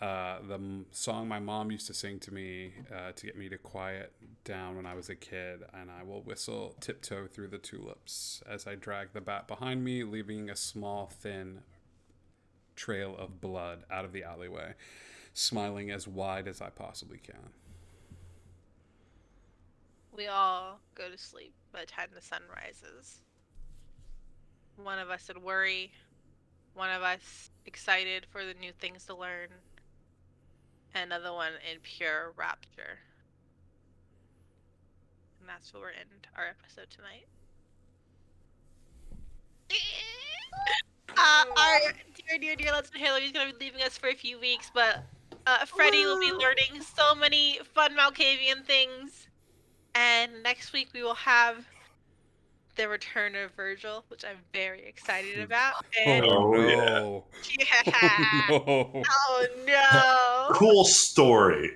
song my mom used to sing to me to get me to quiet down when I was a kid, and I will whistle Tiptoe Through the Tulips as I drag the bat behind me, leaving a small, thin trail of blood out of the alleyway, smiling as wide as I possibly can. We all go to sleep by the time the sun rises. One of us in worry, one of us excited for the new things to learn, and another one in pure rapture. And that's where we're ending our episode tonight. Our dear Let's Halo is going to be leaving us for a few weeks, but Freddie will be learning so many fun Malkavian things. And next week we will have the return of Virgil, which I'm very excited about. And Oh, Oh, no. yeah. Oh, no. Oh no. Cool story.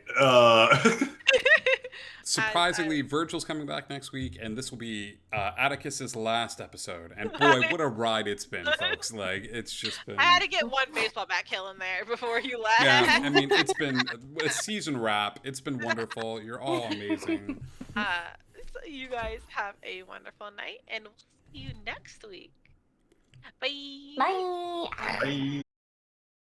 Surprisingly, Virgil's coming back next week, and this will be Atticus's last episode. And boy, what a ride it's been, folks. Like, it's just been... I had to get one baseball bat kill in there before you left. Yeah, I mean, it's been a season wrap. It's been wonderful. You're all amazing. So you guys have a wonderful night, and we'll see you next week. Bye. Bye. Bye.